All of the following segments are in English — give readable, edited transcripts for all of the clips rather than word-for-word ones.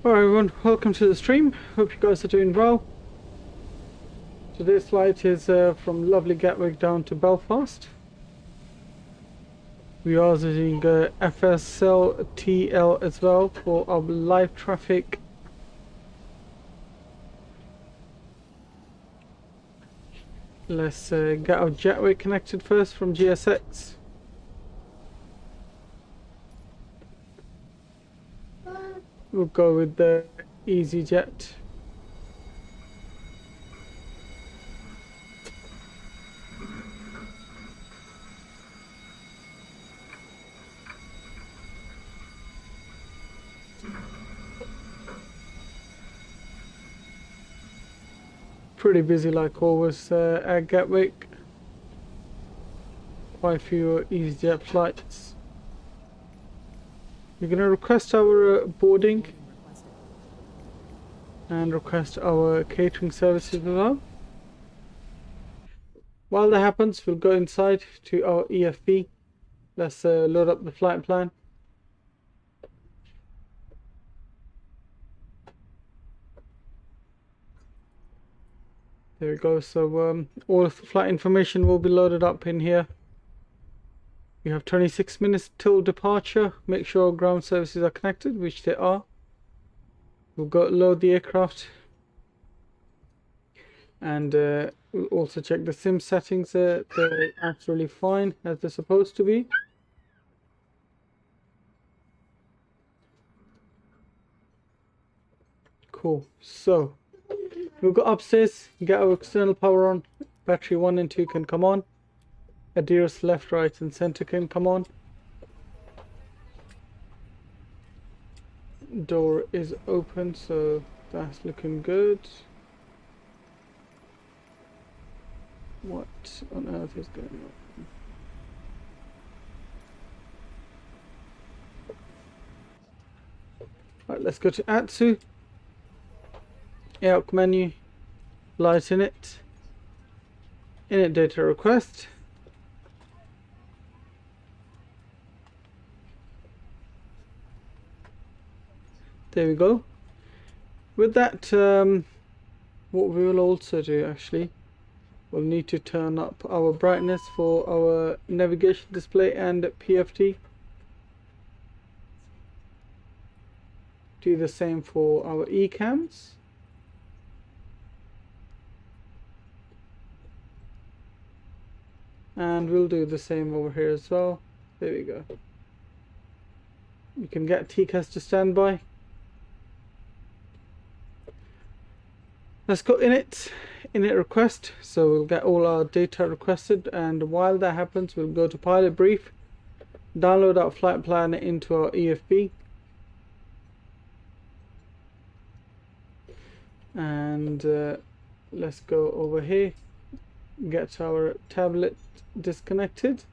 Alright everyone, welcome to the stream. Hope you guys are doing well. Today's flight is from lovely Gatwick down to Belfast. We are using FSLTL as well for our live traffic. Let's get our jetway connected first from GSX. We'll go with the easyJet. Pretty busy like always at Gatwick. Quite a few easyJet flights. You're going to request our boarding and request our catering services as well. While that happens, we'll go inside to our EFB. Let's load up the flight plan. There we go. So all of the flight information will be loaded up in here. We have 26 minutes till departure. Make sure ground services are connected, which they are. We'll go load the aircraft. And we'll also check the sim settings. They're absolutely fine as they're supposed to be. Cool. So we'll go upstairs, get our external power on. Battery 1 and 2 can come on. ADIRS left, right and center can come on. Door is open, so that's looking good. What on earth is going on? Right, let's go to Atsu. AOC menu. Light init. Init data request. There we go. With that, what we will also do actually, we'll need to turn up our brightness for our navigation display and PFT. Do the same for our eCams. And we'll do the same over here as well. There we go. You can get TCAS to standby. Let's go init request. So we'll get all our data requested, and while that happens, we'll go to pilot brief, download our flight plan into our EFB, and let's go over here, get our tablet disconnected.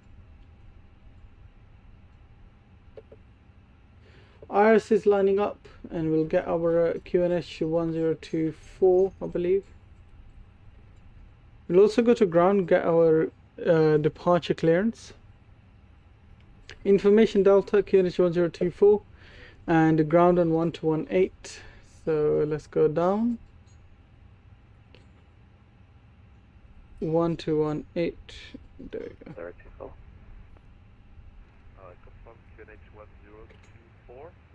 Iris is lining up, and we'll get our QNH 1024, I believe. We'll also go to ground, get our departure clearance. Information Delta QNH 1024 and ground on 1218. So let's go down. 1218. There we go.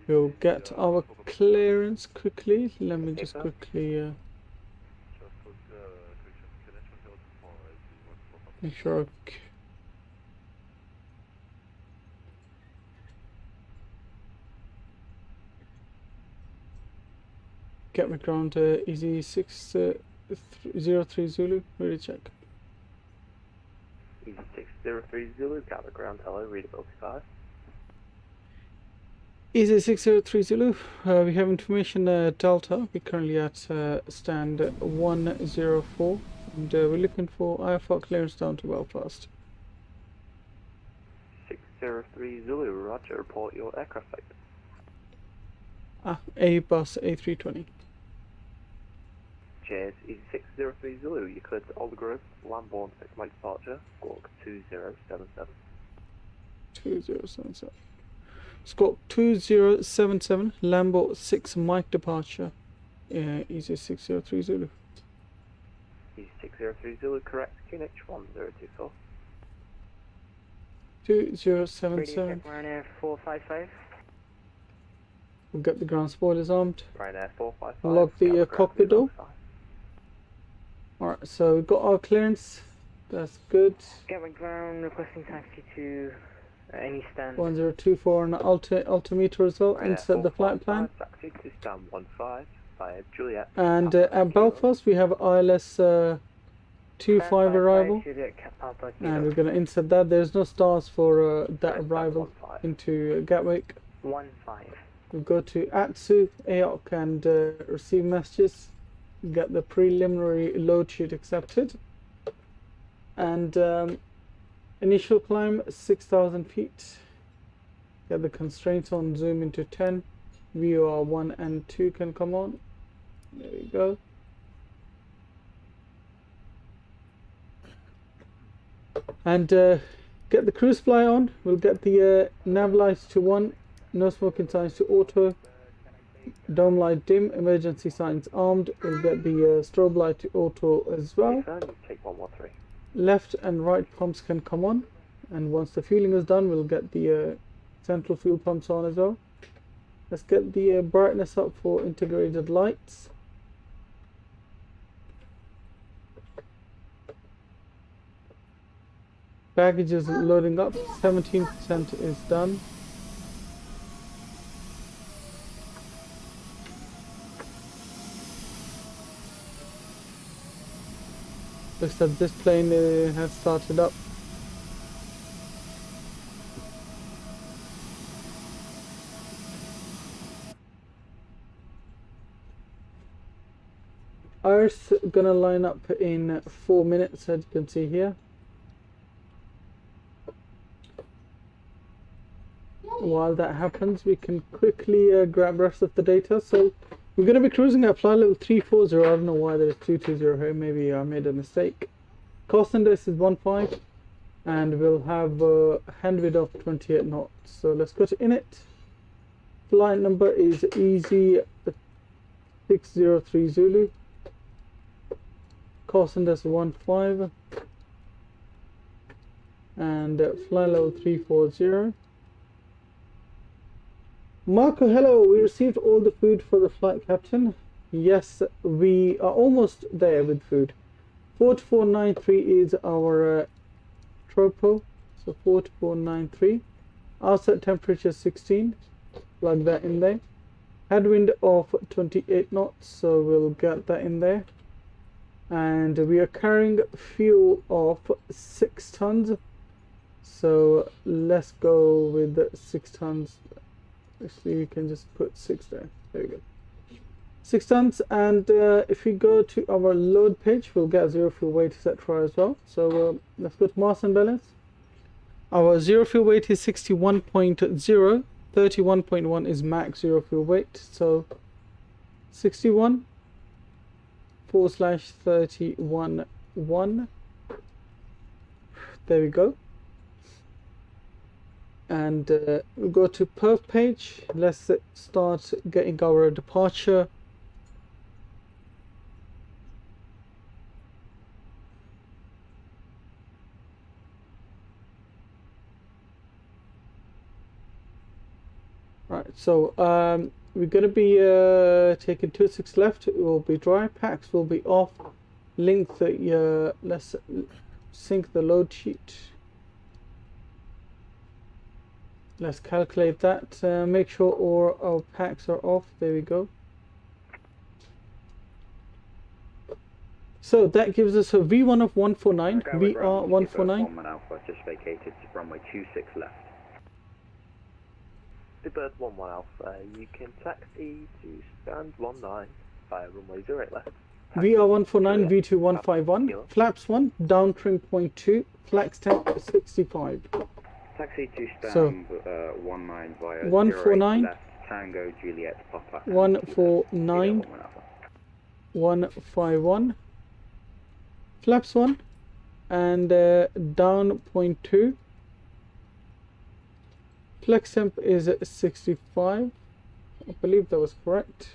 We'll get our clearance quickly. Let me just quickly make sure. Get me ground easy 603 Zulu. Ready check. Easy 603 Zulu, got the ground, hello, readability 5. Easy 603 Zulu, we have information Delta. We're currently at stand 104, and we're looking for IFR clearance down to Belfast. 603 Zulu, roger, report your aircraft type. Airbus A320. Cheers, Easy 603 Zulu, you cleared all the group, landborne 6 mile departure, squawk 2077. 2077. Scope 2077, Lambo 6 Mike departure. Easy 603 Zulu. Easy 603 Zulu, correct. QNH 1024. 2077. Ryanair 455. We'll get the ground spoilers armed. Ryanair 455. Lock the Gatwick cockpit door. 5. Alright, so we've got our clearance. That's good. Gatwick ground, requesting taxi to any stand. 1024 on altimeter as well. Ryanair Insert the flight plan. 455, taxi to stand 15 via Juliet. And Papa at Kilo. Belfast we have ILS 25 arrival. Juliet, Papa Kilo. And we're going to insert that. There's no stars for that Stand arrival 15. into Gatwick. 15. We'll go to ATSU, AOC and receive messages. Get the preliminary load sheet accepted. And initial climb 6,000 feet. Get the constraints on, zoom into 10. VOR 1 and 2 can come on. There we go. And get the cruise fly on. We'll get the nav lights to 1, no smoking signs to auto, dome light dim, emergency signs armed. We'll get the strobe light to auto as well. Take 113. Left and right pumps can come on, and once the fueling is done we'll get the central fuel pumps on as well. Let's get the brightness up for integrated lights. Baggage is loading up, 17% is done. Looks like this plane has started up. Ours gonna line up in 4 minutes, as you can see here. While that happens, we can quickly grab rest of the data. So we're going to be cruising at flight level 340. I don't know why there's 220 here. Maybe I made a mistake. Cost index is 15, and we'll have hand width of 28 knots. So let's go to init. Flight number is easy 603 Zulu. Cost index 15, and flight level 340. Marco, hello. We received all the food for the flight, Captain. Yes, we are almost there with food. 4493 is our tropo. So 4493. Outside temperature 16. Plug that in there. Headwind of 28 knots. So we'll get that in there. And we are carrying fuel of 6 tons. So let's go with 6 tons. Actually, we can just put 6 there. There we go. 6 tons, and if we go to our load page, we'll get zero fuel weight, etc. as well. So let's go to mass and balance. Our zero fuel weight is 61.0. 31.1 is max zero fuel weight. So 61/31.1. There we go. And we'll go to perf page. Let's start getting our departure. Right, so we're going to be taking 26 left. It will be dry. Packs will be off. Link the let's sync the load sheet. Let's calculate that. Make sure all our packs are off. There we go. So that gives us a V1 of 149. VR 149. Alpha just vacated runway 26 left. The Bird 11 Alpha, you can taxi to stand 19 via runway 08 left. VR 149, V2 151. Flaps 1, down trim 0.2. Flax temp 65. Taxi to stand So, 19 via 149, 08 left, Tango Juliet Papa. 149, 151. Flaps 1 and down 0.2. Flex temp is at 65. I believe that was correct.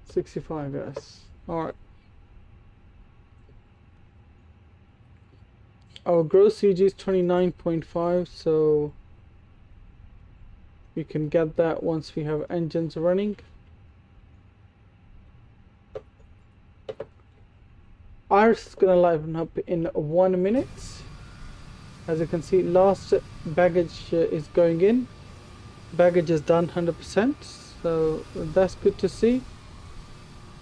65, yes. Alright. Our gross CG is 29.5, so we can get that once we have engines running. Ours is gonna liven up in 1 minute. As you can see, last baggage is going in. Baggage is done 100%, so that's good to see.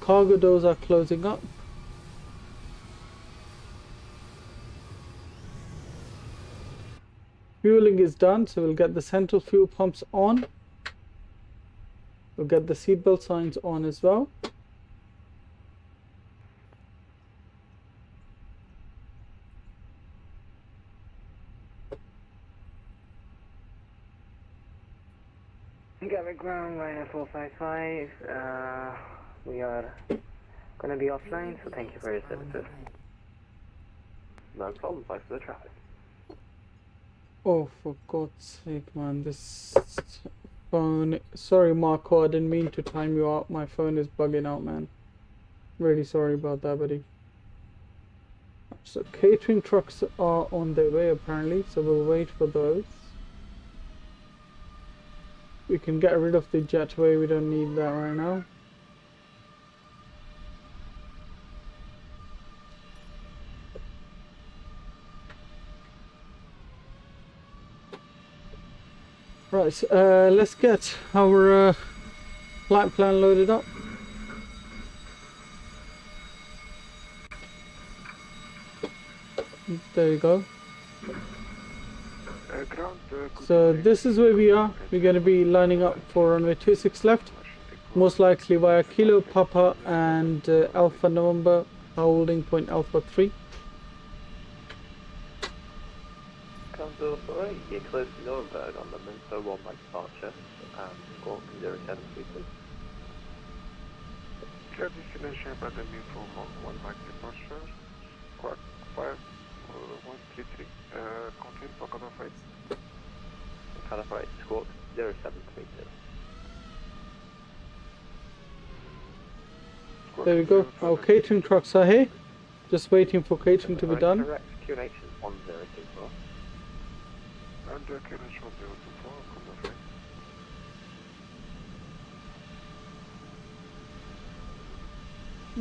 Cargo doors are closing up. Fueling is done, so we'll get the central fuel pumps on. We'll get the seatbelt signs on as well. Gatwick ground, Ryzen 455. We are gonna be offline, so thank you for your services. No problem, thanks for the traffic. Oh, for God's sake, man, this phone. Sorry, Marco, I didn't mean to time you out. My phone is bugging out, man. Really sorry about that, buddy. So, catering trucks are on their way, apparently, so we'll wait for those. We can get rid of the jetway, we don't need that right now. Right, let's get our flight plan loaded up. There you go. So this is where we are. We're going to be lining up for runway 26 left, most likely via Kilo Papa and Alpha November, holding point Alpha 3. Council authority, you're close to Nuremberg on the M.2 1 by departure, and squawk 0732. Clear destination by the new for 1 mic departure, squawk 5133, contain for Takeoff flight. Takeoff right, squawk 0732. There we go. Our catering trucks are here. Just waiting for catering to be done. Correct, QNH is 1024. And QNH 1024, come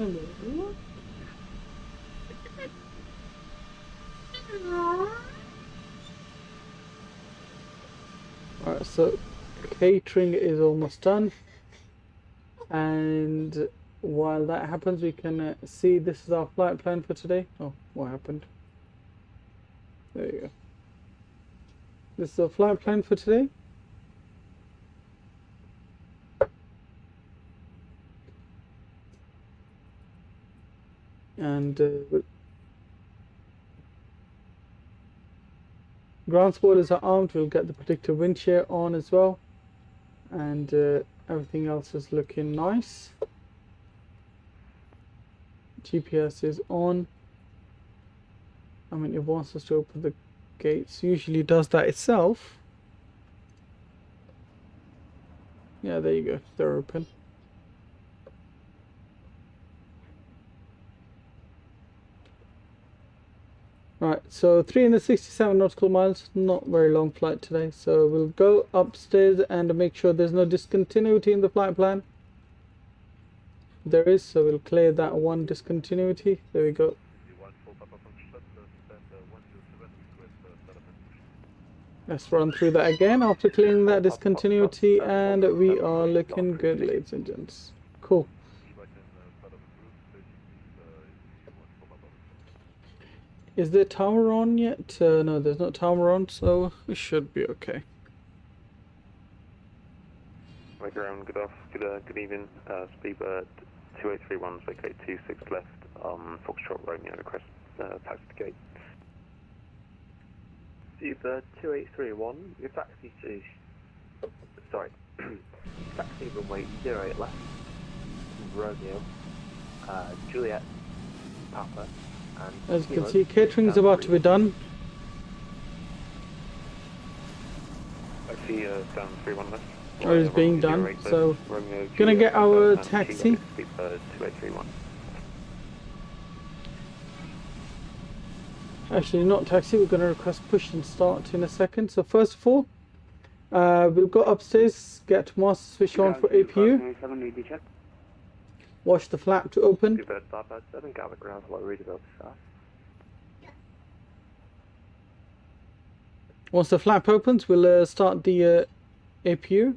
on. Alright, so catering is almost done, and while that happens we can see this is our flight plan for today. Oh, what happened? There you go. This is our flight plan for today. And ground spoilers are armed. We'll get the predictive wind shear on as well, and everything else is looking nice. GPS is on. I mean, it wants us to open the gates. Usually does that itself. Yeah, there you go. They're open. Right, so 367 nautical miles, not very long flight today, so we'll go upstairs and make sure there's no discontinuity in the flight plan. There is, so we'll clear that one discontinuity. There we go. Let's run through that again after clearing that discontinuity, and we are looking good, ladies and gents. Cool. Is there tower on yet? No, there's no tower on, so we should be okay. My ground, good evening. Speedbird 2831, vacate 26 left, Foxtrot Romeo, request taxi to gate. Speedbird 2831, your taxi to... Sorry. Taxi runway 08 left, Romeo, Juliet, Papa, and As you can Kilo, see, catering is about to be done. taxi down 31 left. Or is being done. 08 So Romeo gonna Juliet get our and taxi. Kilo 2831. Actually, not taxi. We're gonna request push and start in a second. So first of all, we'll go upstairs, get master switch on for APU. Watch the flap to open. Seabird 557, Gatwick ground, hello, readable south. Once the flap opens, we'll start the APU.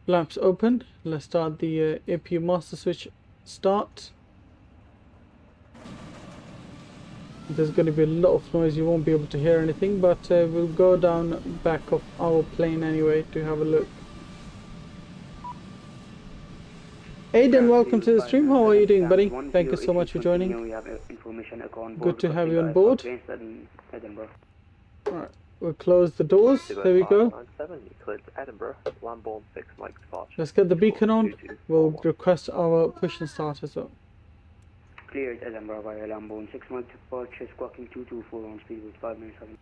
Flaps open. Let's start the APU master switch start. There's going to be a lot of noise, you won't be able to hear anything, but we'll go down back of our plane anyway to have a look. Aiden, welcome to the stream. How are you doing, buddy? Thank you so much for joining. Good to have you on board. Alright, we'll close the doors. There we go. 597, you cleared to Edinburgh, Lambourne 6, Mike departure. Let's get the beacon on. We'll request our push and start as well. Cleared Edinburgh via Lambourne 6 Mike departure, squawking 224 on speed with 597.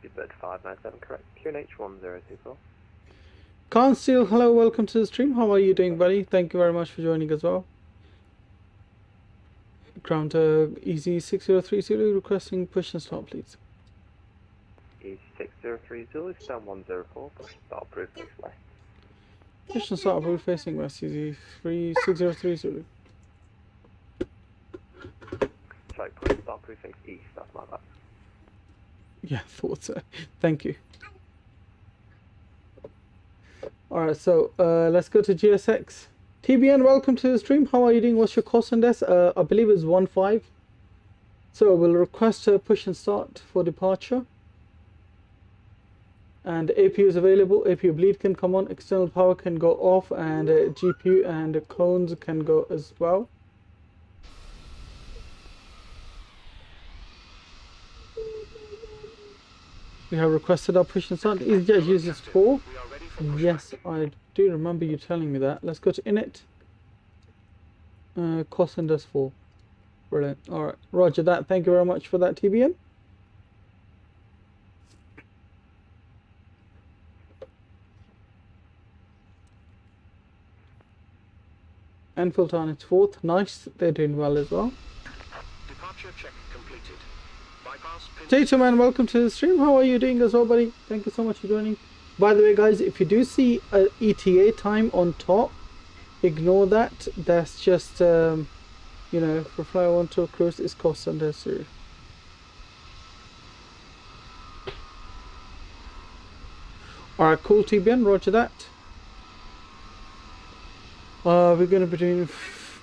Seabird 597, correct. QNH 1024. Can't Steal, hello, welcome to the stream. How are you doing, buddy? Thank you very much for joining as well. Ground Easy 6030 Zulu requesting push and start, please. Easy 603 Zulu, stand 104, push start approved, face left. Push and start approved facing west, Easy 603 Zulu. Sorry, push start approved face east, that's my bad. Yeah, thought so. Thank you. Alright, so let's go to GSX. TBN, welcome to the stream. How are you doing? What's your cost on this? I believe it's 1.5. So we'll request a push and start for departure. And APU is available. APU bleed can come on. External power can go off. And GPU and cones can go as well. We have requested our push and start. easyJet uses 4. Yes, I do remember you telling me that. Let's go to init. Cost does 4. Brilliant. Alright, roger that. Thank you very much for that, TBN. And full time it's 4th. Nice. They're doing well as well. Departure check completed. Bypass pin. Tato man, welcome to the stream. How are you doing as well, buddy? Thank you so much for joining. By the way, guys, if you do see a ETA time on top, ignore that. That's just, you know, for fly 1 to cruise is cost under zero. Alright, cool, TBN, roger that. We're going to be doing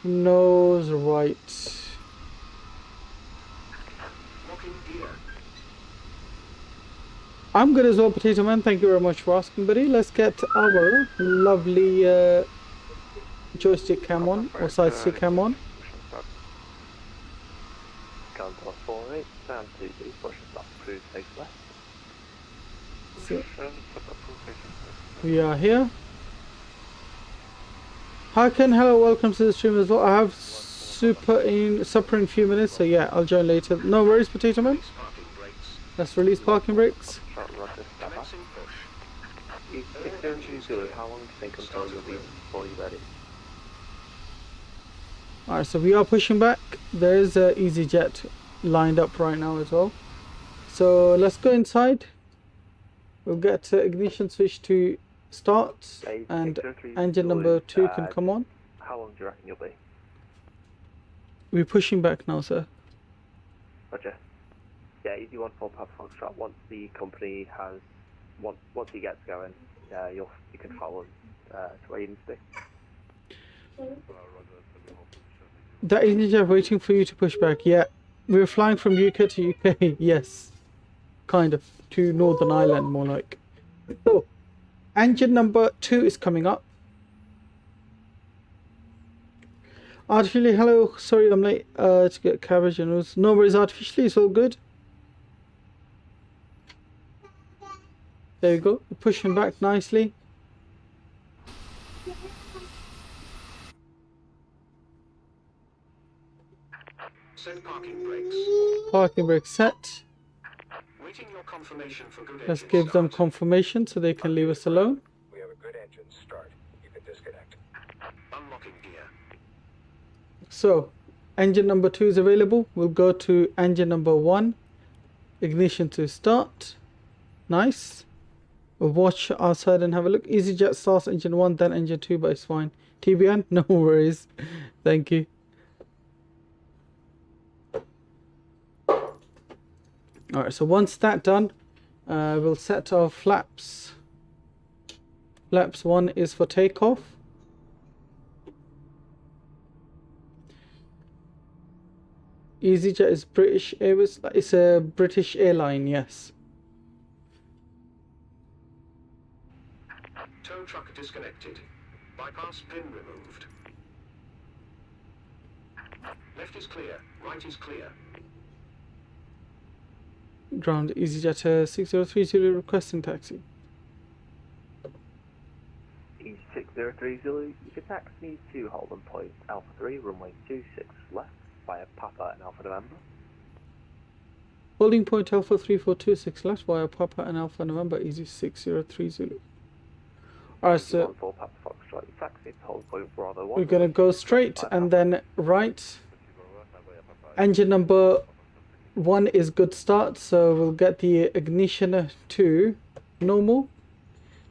nose right. I'm good as well, Potato Man. Thank you very much for asking, buddy. Let's get our lovely joystick cam on, or side stick cam on. Count off 48, stand 2, push start approved, face left. So, we are here. Hakan, hello, welcome to the stream as well. I have supper in a few minutes, so yeah, I'll join later. No worries, Potato Man. Let's release parking brakes. How long do you think until you'll be fully ready? Alright, so we are pushing back. There's a easyJet lined up right now as well. So let's go inside. We'll get ignition switch to start, and engine number 2 can come on. How long do you reckon you'll be? We're pushing back now, sir. Roger. Yeah, easy 1 full Papa Foxtrot. Once the company has, once he gets going, you can follow to where you need to be. That easyJet waiting for you to push back. Yeah, we're flying from UK to UK. Yes, kind of to Northern Ireland, more like. So, engine number 2 is coming up. Artificially, hello. Sorry, I'm late to get cabbage and news. No worries, artificially, it's all good. There we go. We're pushing back nicely. Set parking brakes. Parking brake set. Waiting your confirmation for good Let's engine give them start. confirmation so they can leave us alone. We have a good engine start. You can disconnect. Unlocking gear. So, engine number 2 is available. We'll go to engine number 1. Ignition to start. Nice. We'll watch outside and have a look. EasyJet starts engine 1, then engine 2, but it's fine. TBN? No worries. Thank you. Alright, so once that's done, we'll set our flaps. Flaps 1 is for takeoff. EasyJet is British Airways. It's a British airline, yes. Tow truck disconnected. Bypass pin removed. Left is clear. Right is clear. Ground EasyJet 6030 requesting taxi. Easy 603 Zulu, you can taxi to Holden Point Alpha 3, runway 26 left via Papa and Alpha November. Holding point Alpha 3426 left via Papa and Alpha November, easy 603 Zulu. Alright, so For Papa Foxtrot, you taxi to Holden Point Bravo 1. we're gonna go straight and then right. Engine number 1 is good start, so we'll get the ignition to normal.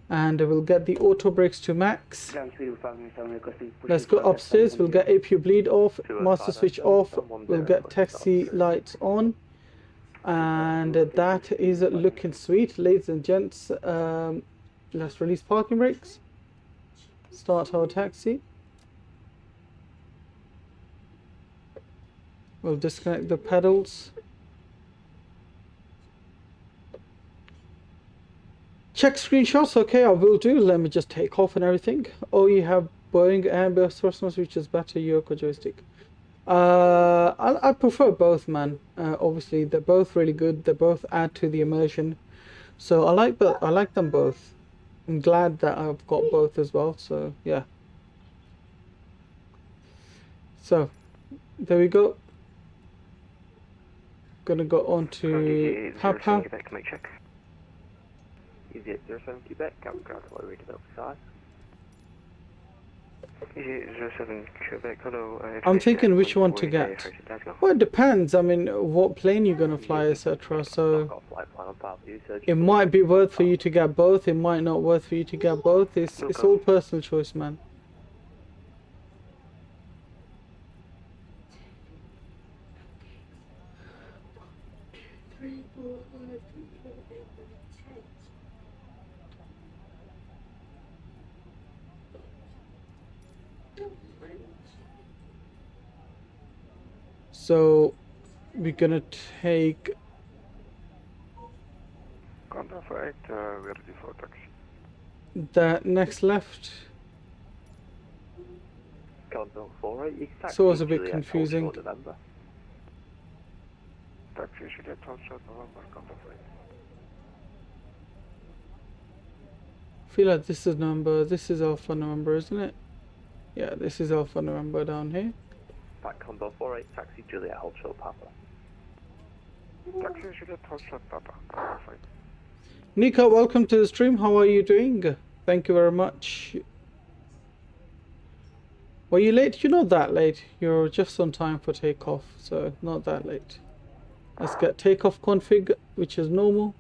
And we'll get the auto brakes to max. Let's go upstairs. We'll get APU bleed off, master switch off. We'll get taxi lights on. And that is looking sweet, ladies and gents. Let's release parking brakes. Start our taxi. We'll disconnect the pedals. Check screenshots, okay, I will do. Let me just take off and everything. Oh, you have Boeing Airbus thrusters, which is better, yoke or joystick. I prefer both, man. Obviously, they're both really good. They both add to the immersion. So I like them both. I'm glad that I've got both as well. So yeah. So there we go. Gonna go on to Papa. Easy 07 Quebec, Captain Ground Delivery ready to Belfast side. Easy 07 Quebec, hello. I'm thinking which one to get. Well, it depends. I mean, what plane you're gonna fly, etc. So it might be worth for you to get both. It might not worth for you to get both. It's all personal choice, man. So we're gonna take Contact right, we're ready for taxi. that next left. Contact 48, you can taxi So it was a bit Juliet, confusing. November. Taxi Juliet, Foxtrot, November, contact right. I feel like this is number. This is Alpha November, isn't it? Yeah, this is Alpha November down here. Back Condor 48, taxi Juliet, hold show Papa. Taxi Juliet, Foxtrot, Papa, contact right. Nika, welcome to the stream. How are you doing? Thank you very much. Were you late? You're not that late. You're just on time for takeoff, so not that late. Let's get takeoff config, which is normal.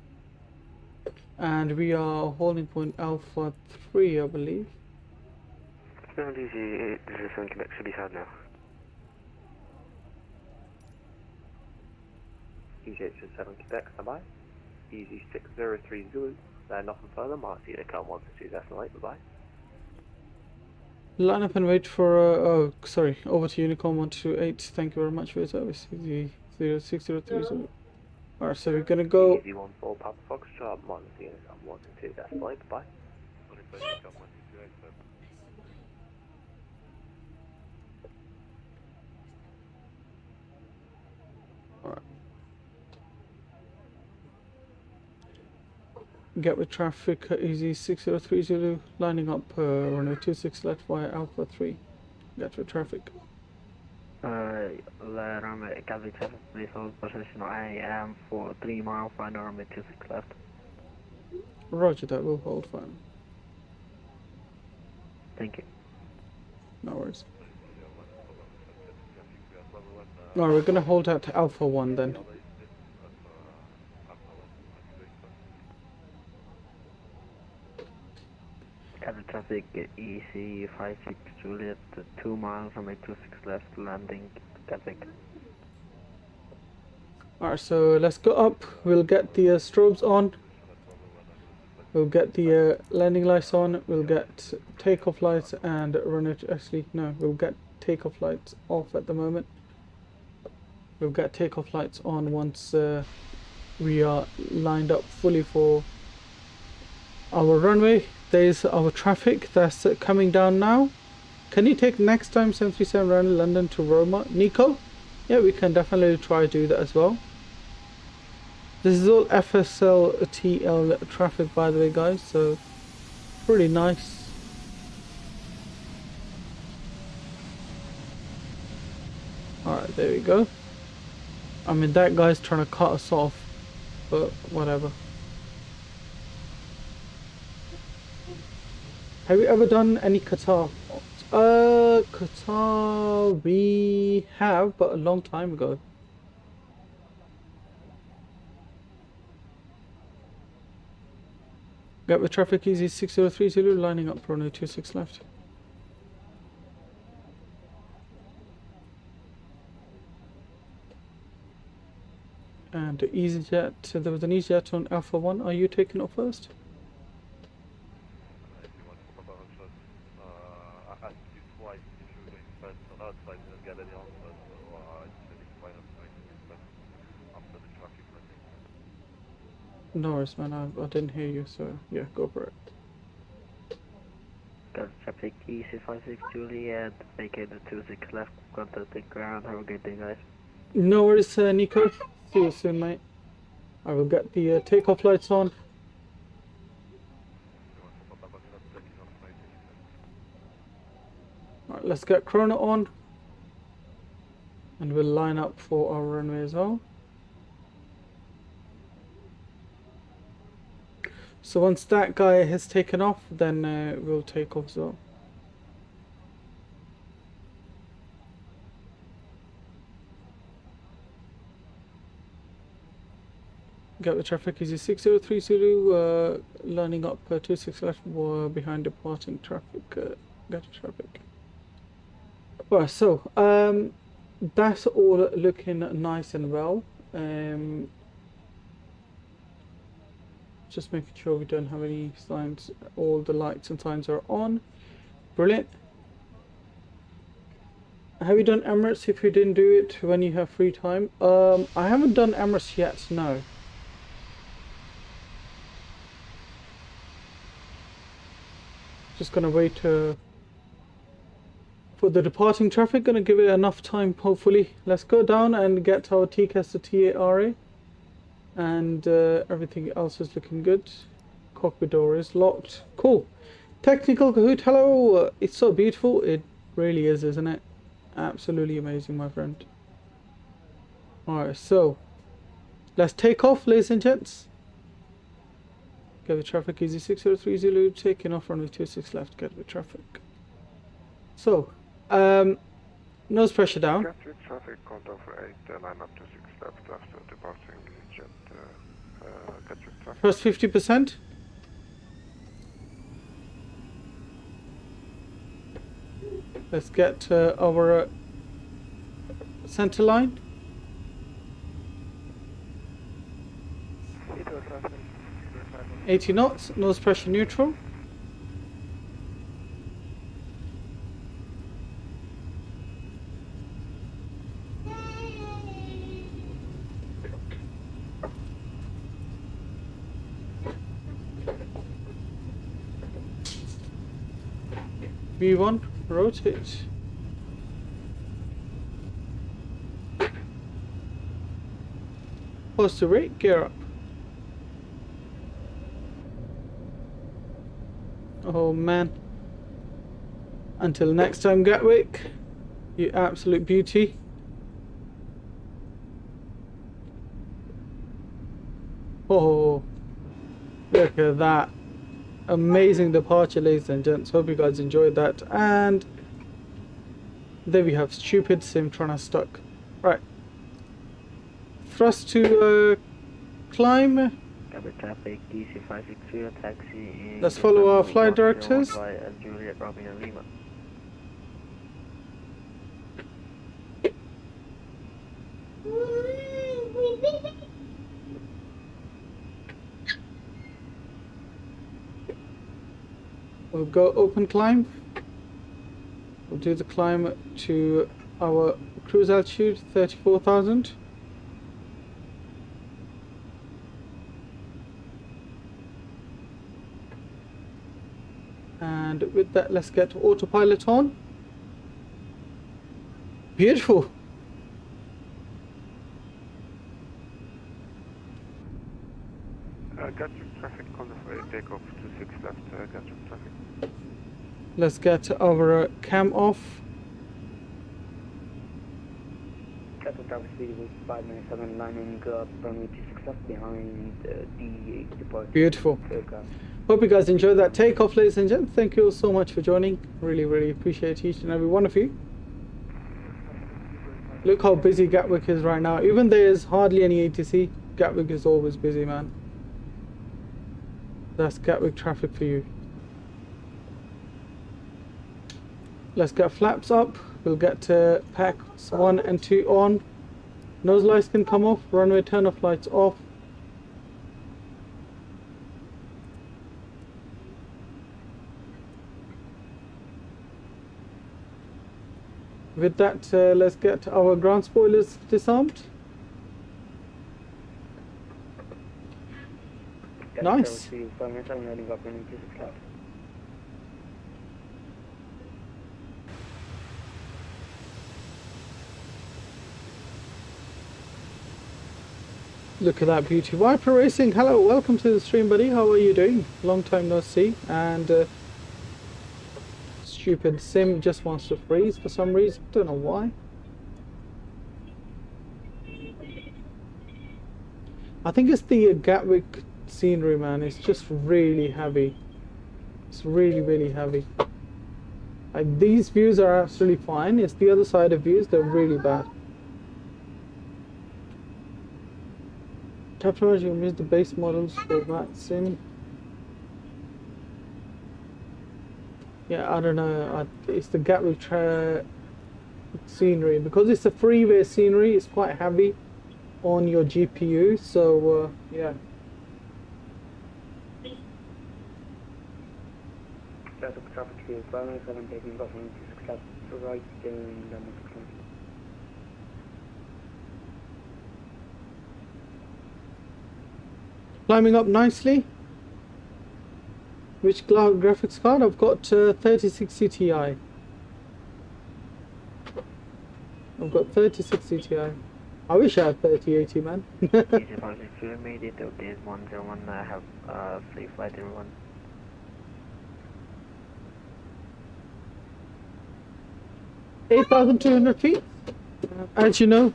And we are holding point Alpha 3, I believe. Ground Easy 07 Quebec should be sad now. Easy 7 Quebec, standby. Easy 603 Zulu, nothing further. Mark Unicorn 122 decimal 8, bye bye. Line up and wait for, oh, sorry, over to Unicorn 128. Thank you very much for your service. Easy 0603 Zulu. Alright, so we're gonna go. Easy 14 Papa Foxtrot, Mark Unicorn 122 decimal 8, bye bye. Alright. Gatwick traffic, easy 6030 Zulu, lining up runway 26 left via Alpha 3. Gatwick traffic. Runway Gatwick 7, please hold position. I am for 3 miles, final runway 26 left. Roger that, we'll hold fine. Thank you. No worries. Alright, we're gonna hold out to Alpha 1 then. Gatwick traffic, EC56 Juliet, 2 miles, runway 26 left, landing Gatwick. Alright, so let's go up. We'll get the strobes on. We'll get the landing lights on. We'll get takeoff lights and run it. Actually, no, we'll get takeoff lights off at the moment. We'll get takeoff lights on once we are lined up fully for our runway. There's our traffic that's coming down now. Can you take next time 737 around London to Roma? Nico? Yeah, we can definitely try to do that as well. This is all FSLTL traffic, by the way, guys, so pretty nice. Alright, there we go. I mean, that guy's trying to cut us off, but whatever. Have you ever done any Qatar? Qatar we have, but a long time ago. Gatwick traffic easy 603 Zulu, lining up runway 26 left. And easyJet, there was an easyJet on Alpha 1. Are you taking off first? No worries, man, I didn't hear you, so yeah, go for it. Gatwick traffic, EC56 Juliet, vacated 26 left, contact the ground. Have a good day, guys. No worries, Nico. See you soon, mate. I will get the takeoff lights on. Alright, let's get chrono on. And we'll line up for our runway as well. So once that guy has taken off, then we'll take off as well. Get the traffic easy 603 Zulu, lining up 26 left behind departing traffic. Get the traffic. Right, so that's all looking nice and well. Just making sure we don't have any signs. All the lights and signs are on. Brilliant. Have you done Emirates if you didn't do it when you have free time? I haven't done Emirates yet, no. Just gonna wait for the departing traffic. Gonna give it enough time, hopefully. Let's go down and get our TCAS to TARA. And everything else is looking good. Cockpit door is locked. Cool. Technical Kahoot, hello. It's so beautiful. It really is, isn't it? Absolutely amazing, my friend. Alright, so let's take off, ladies and gents. Get the traffic easy 603 Zulu, taking off runway 26 left, get the traffic. So, nose pressure down. Gatwick traffic, contact for 8, line up to 6 left after departing jet. Gatwick traffic. First 50%. Let's get our center line. It was 80 knots, nose pressure neutral. V1, rotate. Pause the rate, gear up. Oh man. Until next time, Gatwick. You absolute beauty. Oh, look at that. Amazing departure, ladies and gents. Hope you guys enjoyed that. And there we have stupid sim trying to stuck. Right. Thrust to climb. Traffic DC563 taxi. Let's follow our flight directors. Juliet Romeo Lima. We'll go open climb. We'll do the climb to our cruise altitude, 34,000. And with that, let's get autopilot on. Beautiful. Gatwick traffic on the way, takeoff 26 left, Gatwick traffic. Let's get our cam off. Gatwick traffic speed was 597, lining up runway 26 left behind D8 departure. Beautiful. Takeoff. Hope you guys enjoyed that takeoff, ladies and gents. Thank you all so much for joining. Really appreciate each and every one of you. Look how busy Gatwick is right now. Even there's hardly any ATC, Gatwick is always busy, man. That's Gatwick traffic for you. Let's get flaps up. We'll get packs 1 and 2 on. Nose lights can come off. Runway turn off lights off. With that, let's get our ground spoilers disarmed. Nice. Look at that beauty. Viper Racing, hello, welcome to the stream, buddy. How are you doing? Long time no see. And stupid sim just wants to freeze for some reason. Don't know why. I think it's the Gatwick scenery, man. It's just really heavy. It's really heavy. Like, these views are absolutely fine. It's the other side of views, they're really bad. Capture, you missed the base models for Vatsim. Yeah, I don't know. It's the Gatwick scenery. Because it's a freeway scenery, it's quite heavy on your GPU. So, yeah. Traffic here, 597 taking off on 26 left, right in the next one. Climbing up nicely. Which graphics card? I've got 3060 Ti. I've got 3060 Ti. I wish I had 3080, man. DC563 made it to days 101. I have free flight everyone. 8,200 feet. As you know,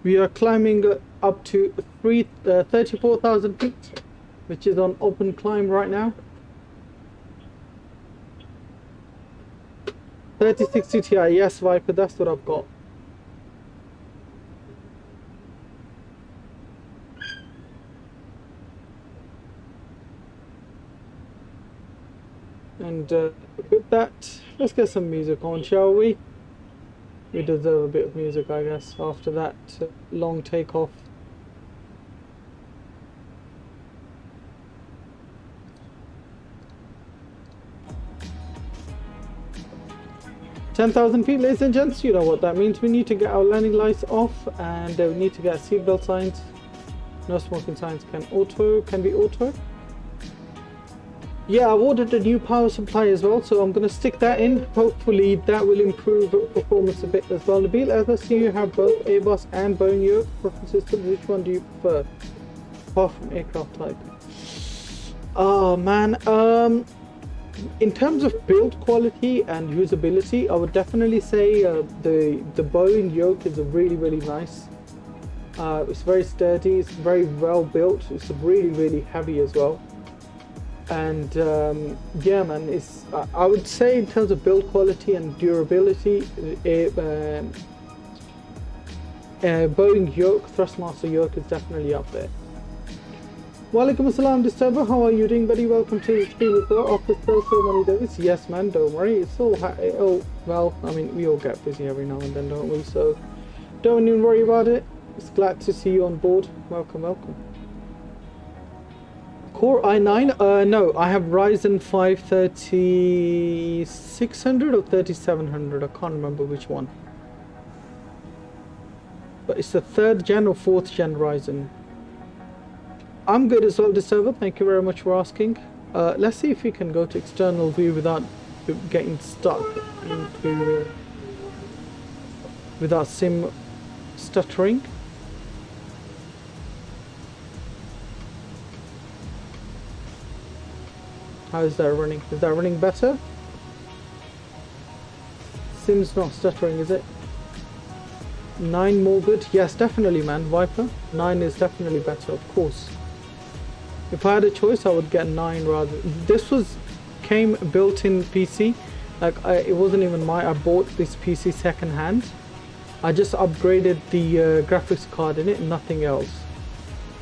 we are climbing up to 34,000 feet, which is on open climb right now. 3060 Ti, yes, Viper, that's what I've got. And with that, let's get some music on, shall we? We deserve a bit of music, I guess, after that long takeoff. $10,000 feet, ladies and gents. You know what that means. We need to get our landing lights off, and we need to get seatbelt signs. No smoking signs can be auto. Yeah, I've ordered a new power supply as well, so I'm going to stick that in. Hopefully that will improve performance a bit as well. Nabil, as I see you have both Airbus and Boeing Europe propulsion systems. Which one do you prefer, apart from aircraft type? Oh man, In terms of build quality and usability, I would definitely say the Boeing yoke is really nice. It's very sturdy, it's very well built, it's really heavy as well. And yeah man, it's I would say in terms of build quality and durability, Boeing yoke, Thrustmaster yoke is definitely up there. Walaikum assalam Disturber, how are you doing buddy? Welcome to the stream report. Office so many days. Yes man, don't worry, it's all well, I mean we all get busy every now and then, don't we? So don't even worry about it. It's glad to see you on board. Welcome. Core i9? No, I have Ryzen 5 3600 or 3700. I can't remember which one. But it's the 3rd gen or 4th gen Ryzen. I'm good as well, Disturber. Thank you very much for asking. Let's see if we can go to external view without getting stuck into without sim stuttering. How is that running? Is that running better? Sim's not stuttering, is it? 9 more good? Yes, definitely man, Viper. 9 is definitely better, of course. If I had a choice, I would get 9 rather. This came built-in PC. Like it wasn't even I bought this PC second hand. I just upgraded the graphics card in it, nothing else.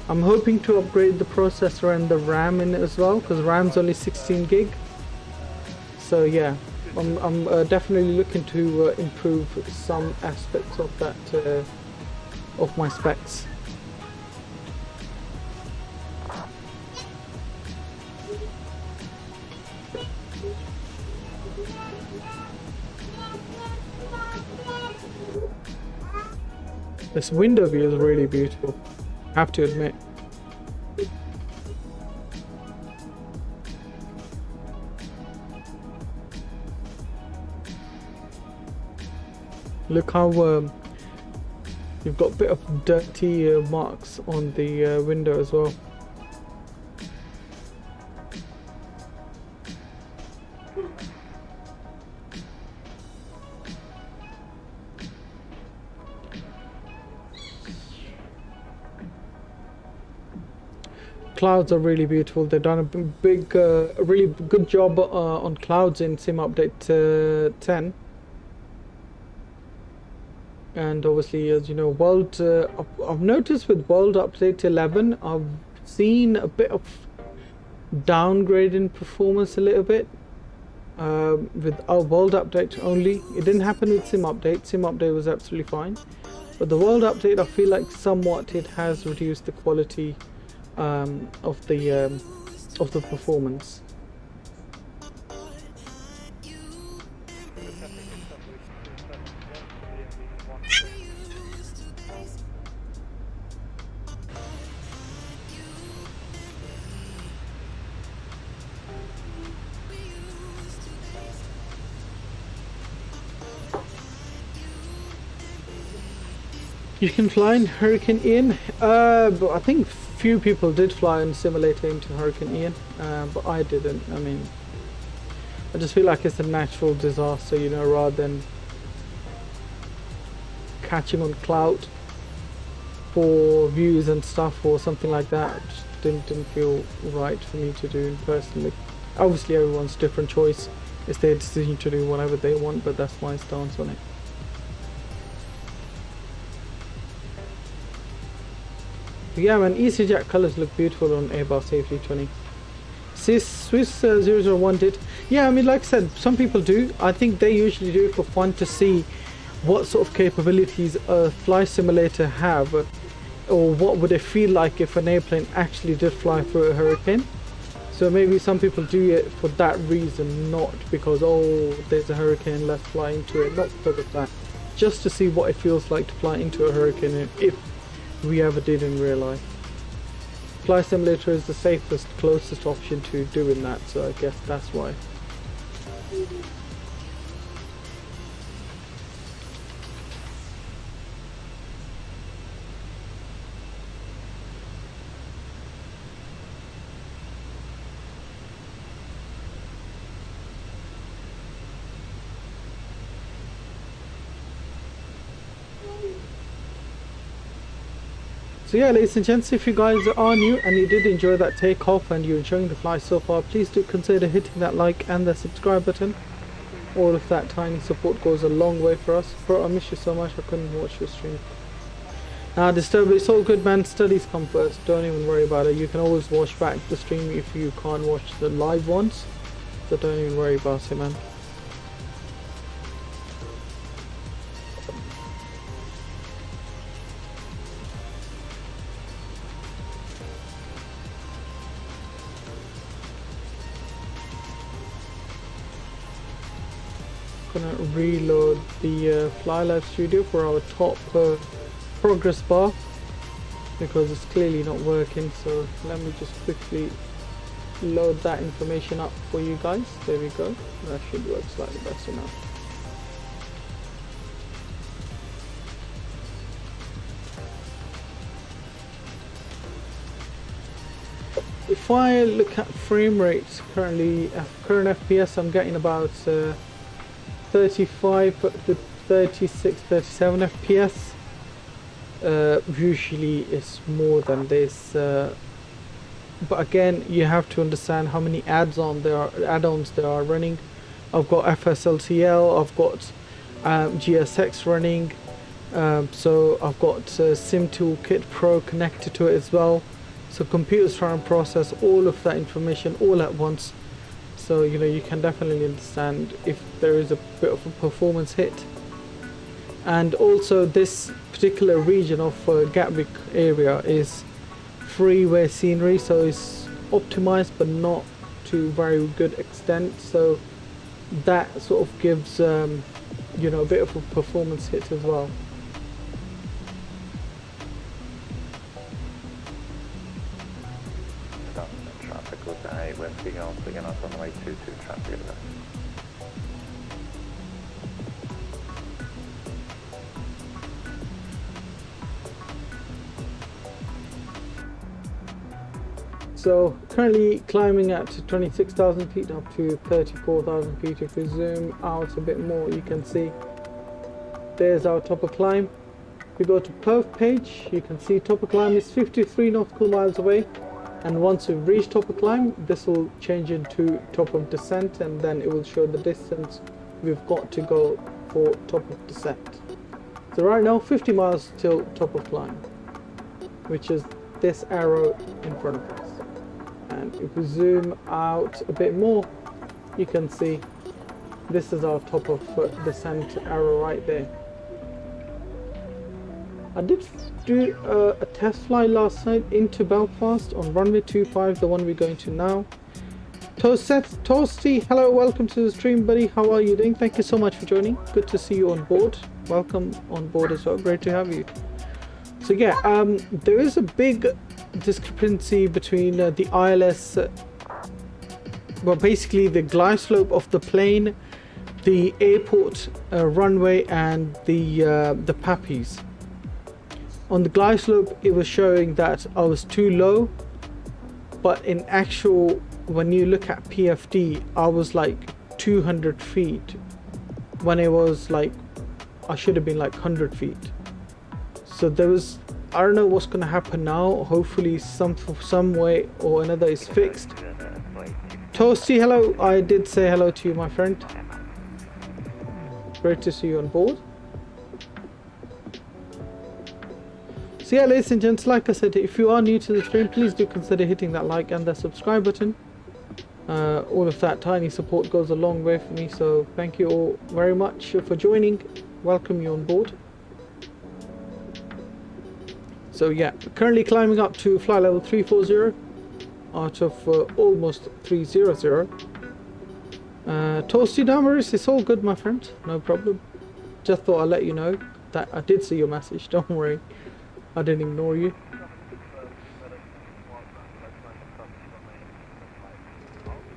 I'm hoping to upgrade the processor and the RAM in it as well, because RAM's only 16 gig. So yeah, I'm definitely looking to improve some aspects of that, of my specs. This window view is really beautiful, I have to admit. Look how you've got a bit of dirty marks on the window as well. Clouds are really beautiful. They've done a big, really good job on clouds in Sim Update 10. And obviously, as you know, I've noticed with World Update 11, I've seen a bit of downgrade in performance a little bit with our World Update only. It didn't happen with Sim Update. Sim Update was absolutely fine, but the World Update, I feel like somewhat it has reduced the quality of the performance. You can fly in Hurricane Ian, but I think few people did fly in simulator into Hurricane Ian, but I didn't. I mean, I just feel like it's a natural disaster, you know, rather than catching on clout for views and stuff or something like that. It just didn't feel right for me to do personally. Obviously everyone's different choice, it's their decision to do whatever they want, but that's my stance on it. Yeah man, easyJet colours look beautiful on Airbus A320. Swiss 001 did. Yeah, I mean, like I said, some people do. I think they usually do it for fun to see what sort of capabilities a flight simulator have, or what would it feel like if an airplane actually did fly through a hurricane. So maybe some people do it for that reason, not because, oh, there's a hurricane, let's fly into it. Not because of that. Just to see what it feels like to fly into a hurricane, if we ever did in real life. Flight simulator is the safest, closest option to doing that, so I guess that's why. So yeah, ladies and gents, if you guys are new and you did enjoy that takeoff and you're enjoying the flight so far, please do consider hitting that like and the subscribe button. All of that tiny support goes a long way for us. Bro, I miss you so much, I couldn't watch your stream. Nah, Disturb, it's all good, man. Studies come first, don't even worry about it. You can always watch back the stream if you can't watch the live ones, so don't even worry about it, man. Gonna reload the Fly Live Studio for our top progress bar because it's clearly not working. So let me just quickly load that information up for you guys. There we go. That should work slightly better now. If I look at frame rates currently, current FPS, I'm getting about 35 to 36, 37 FPS. Usually it's more than this, but again you have to understand how many add-ons there are running. I've got FSLTL, I've got GSX running, so I've got Sim Toolkit Pro connected to it as well. So computers try and process all of that information all at once. So you know, you can definitely understand if there is a bit of a performance hit. And also this particular region of Gatwick area is freeway scenery, so it's optimized but not to very good extent, so that sort of gives you know, a bit of a performance hit as well. Traffic with the high wind being on, picking up runway 22 traffic. So currently climbing at 26,000 feet up to 34,000 feet. If we zoom out a bit more, you can see there's our top of climb. If we go to perf page, you can see top of climb is 53 nautical miles away, and once we've reached top of climb, this will change into top of descent, and then it will show the distance we've got to go for top of descent. So right now 50 miles till top of climb, which is this arrow in front of us. And if we zoom out a bit more, you can see this is our top of descent arrow right there. I did do a test flight last night into Belfast on runway 25, the one we're going to now. Toasty, hello, welcome to the stream, buddy. How are you doing? Thank you so much for joining. Good to see you on board. Welcome on board as well. Great to have you. So yeah, there is a big discrepancy between the ILS, well, basically the glide slope of the plane, the airport runway, and the PAPIs. On the glide slope, it was showing that I was too low, but in actual, when you look at PFD, I was like 200 feet when it was like, I should have been like 100 feet. So there was, I don't know what's going to happen now. Hopefully some way or another is fixed. Toasty, hello. I did say hello to you, my friend. Great to see you on board. So yeah, ladies and gents, like I said, if you are new to the stream, please do consider hitting that like and the subscribe button. All of that tiny support goes a long way for me, so thank you all very much for joining. Welcome you on board. So yeah, currently climbing up to flight level 340 out of almost 300. Toasty Damaris, it's all good, my friend, no problem. Just thought I'd let you know that I did see your message, don't worry, I didn't ignore you.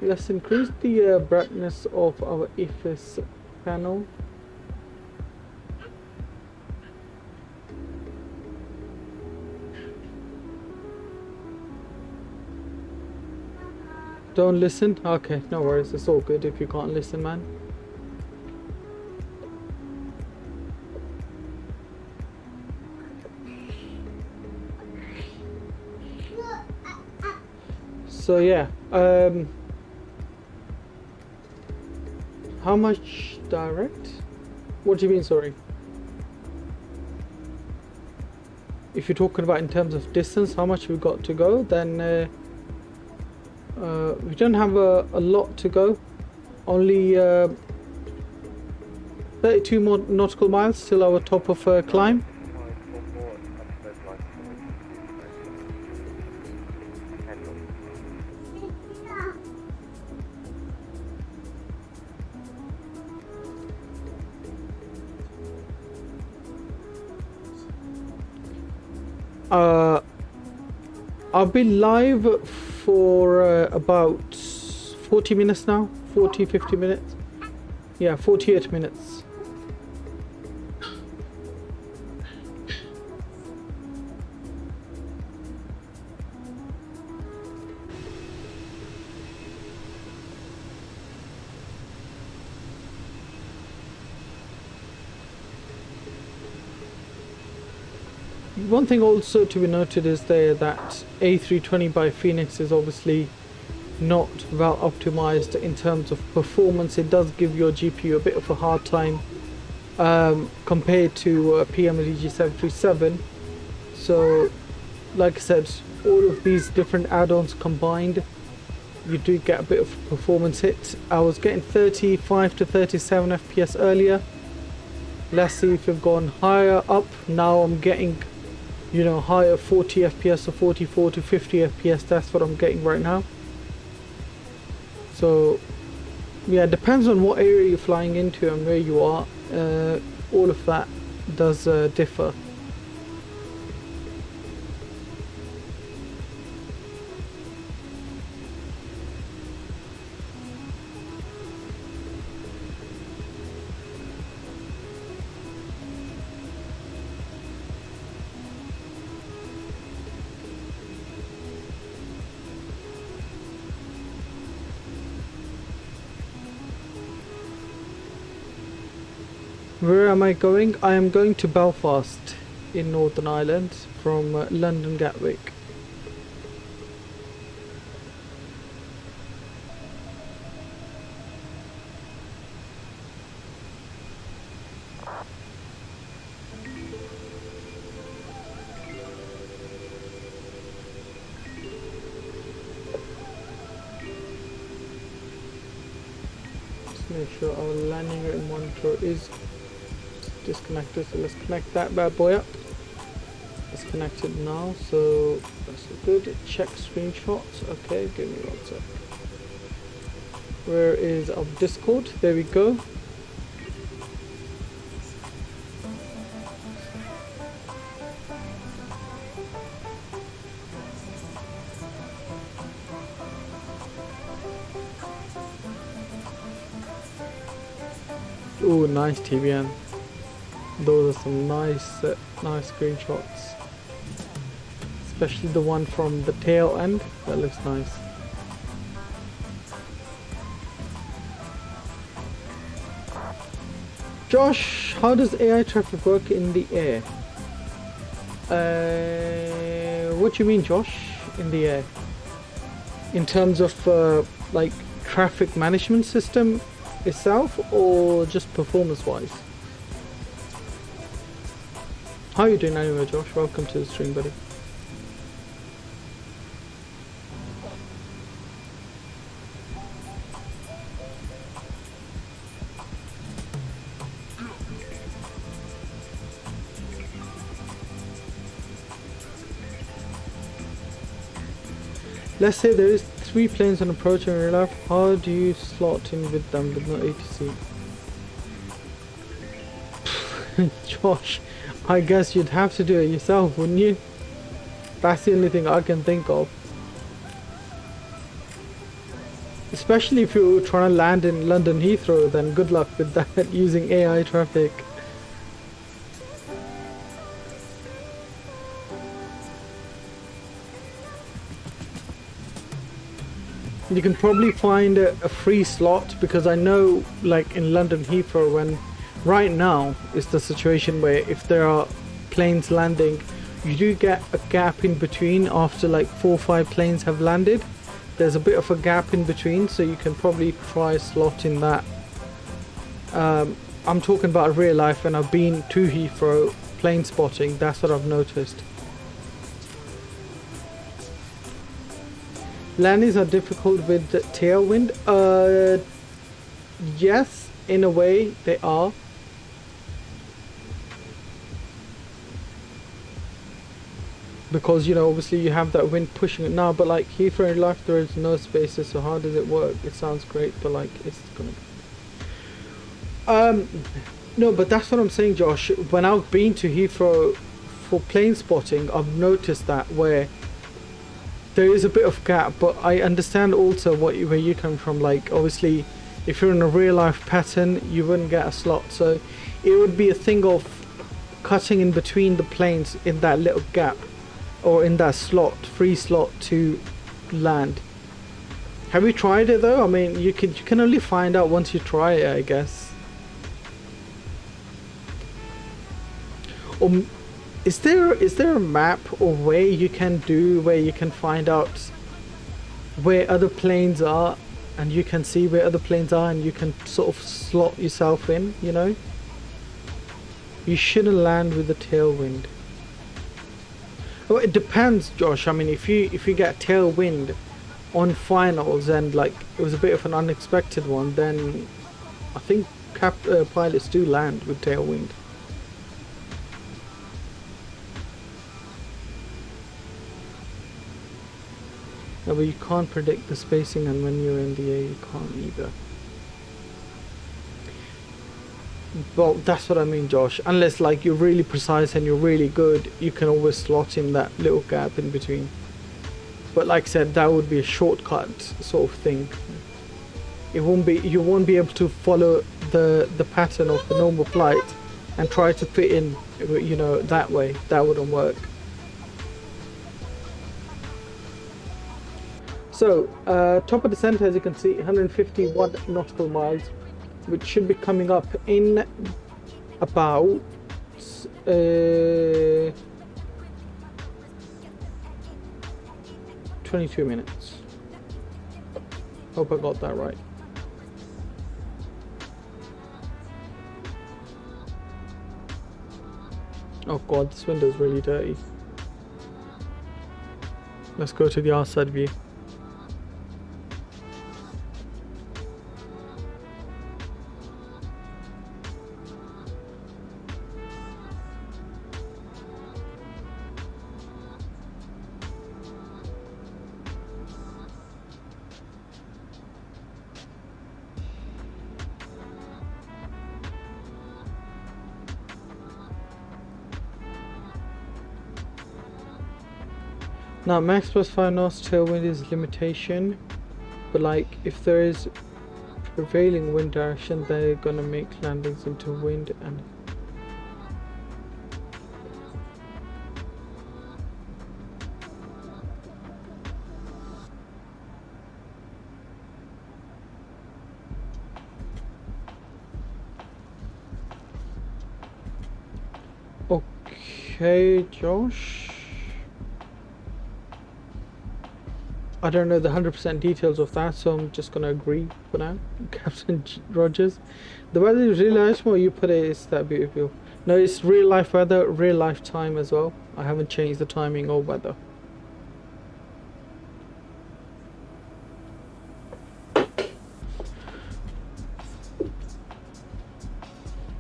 Let's increase the brightness of our IFIS panel. Don't listen? Okay, no worries, it's all good if you can't listen, man. So yeah, how much direct? What do you mean, sorry? If you're talking about in terms of distance, how much we've got to go, then we don't have a lot to go. Only 32 more nautical miles till our top of climb. I've been live for about 40 minutes now, 50 minutes. Yeah, 48 minutes. One thing also to be noted is there that A320 by Fenix is obviously not well optimized in terms of performance. It does give your GPU a bit of a hard time compared to PMDG 737. So like I said, all of these different add-ons combined, you do get a bit of a performance hit. I was getting 35 to 37 FPS earlier. Let's see if we've gone higher up. Now I'm getting, you know, higher 40 FPS or 44 to 50 FPS. That's what I'm getting right now. So yeah, it depends on what area you're flying into and where you are. All of that does differ. Where am I going? I am going to Belfast in Northern Ireland from London Gatwick. Just make sure our landing rate monitor is disconnected, so let's connect that bad boy up. It's connected now, so that's good. Check screenshots. Okay, give me 1 sec. Where is our Discord? There we go. Oh, nice TBN. Those are some nice screenshots, especially the one from the tail end. That looks nice. Josh, how does AI traffic work in the air? What do you mean, Josh? In the air? In terms of like traffic management system itself, or just performance-wise? How are you doing anyway, Josh? Welcome to the stream, buddy. Let's say there is 3 planes on approach in real life. How do you slot in with them with no ATC? Josh, I guess you'd have to do it yourself, wouldn't you? That's the only thing I can think of. Especially if you're trying to land in London Heathrow, then good luck with that using AI traffic. You can probably find a free slot, because I know like in London Heathrow, when right now is the situation where if there are planes landing, you do get a gap in between after like 4 or 5 planes have landed. there's a bit of a gap in between, so you can probably try slotting that. I'm talking about real life when I've been to Heathrow plane spotting. That's what I've noticed. Landings are difficult with the tailwind. Yes, in a way they are. Because, you know, obviously you have that wind pushing it now, but like Heathrow in life there is no spaces, so how does it work? It sounds great, but like it's gonna no, but that's what I'm saying, Josh. When I've been to Heathrow for plane spotting, I've noticed that where there is a bit of gap, but I understand also where you come from. Like obviously if you're in a real life pattern you wouldn't get a slot, so it would be a thing of cutting in between the planes in that little gap, or in that slot, free slot to land. Have you tried it though? I mean, you can only find out once you try it, I guess. Or is there a map or way you can do where you can find out where other planes are, and you can see where other planes are, and you can sort of slot yourself in, you know? You shouldn't land with the tailwind. Well, it depends, Josh. I mean, if you get tailwind on finals and like it was a bit of an unexpected one, then I think pilots do land with tailwind. No, but you can't predict the spacing, and when you're in the air you can't either. Well, that's what I mean, Josh. Unless like you're really precise and you're really good, you can always slot in that little gap in between. But like I said, that would be a shortcut sort of thing. It won't be. You won't be able to follow the pattern of the normal flight and try to fit in, you know, that way. That wouldn't work. So, top of descent, as you can see, 151 nautical miles, which should be coming up in about 22 minutes. Hope I got that right. Oh god, this window is really dirty. Let's go to the outside view. Now max plus 5 knots tailwind is limitation, but like if there is prevailing wind direction, they're gonna make landings into wind and okay, Josh. I don't know the 100% details of that, so I'm just gonna agree for now. Captain Rogers. The weather is really nice. Well, you put it, is that beautiful. No, it's real life weather, real life time as well. I haven't changed the timing or weather.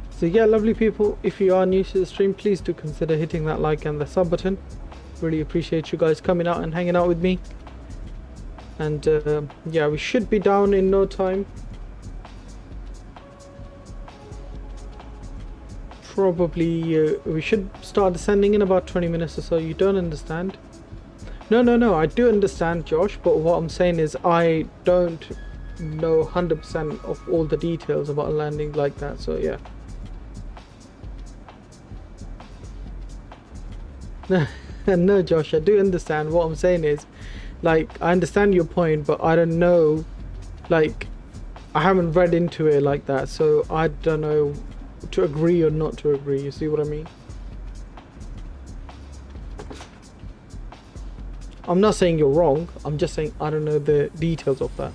So yeah, lovely people, if you are new to the stream, please do consider hitting that like and the sub button. Really appreciate you guys coming out and hanging out with me. And yeah, we should be down in no time. Probably we should start descending in about 20 minutes or so. You don't understand? No, I do understand, Josh, but what I'm saying is I don't know 100% of all the details about a landing like that, so yeah. No, Josh, I do understand. What I'm saying is, like, I understand your point, but I don't know, like, I haven't read into it like that, so I don't know to agree or not to agree. You see what I mean? I'm not saying you're wrong, I'm just saying I don't know the details of that.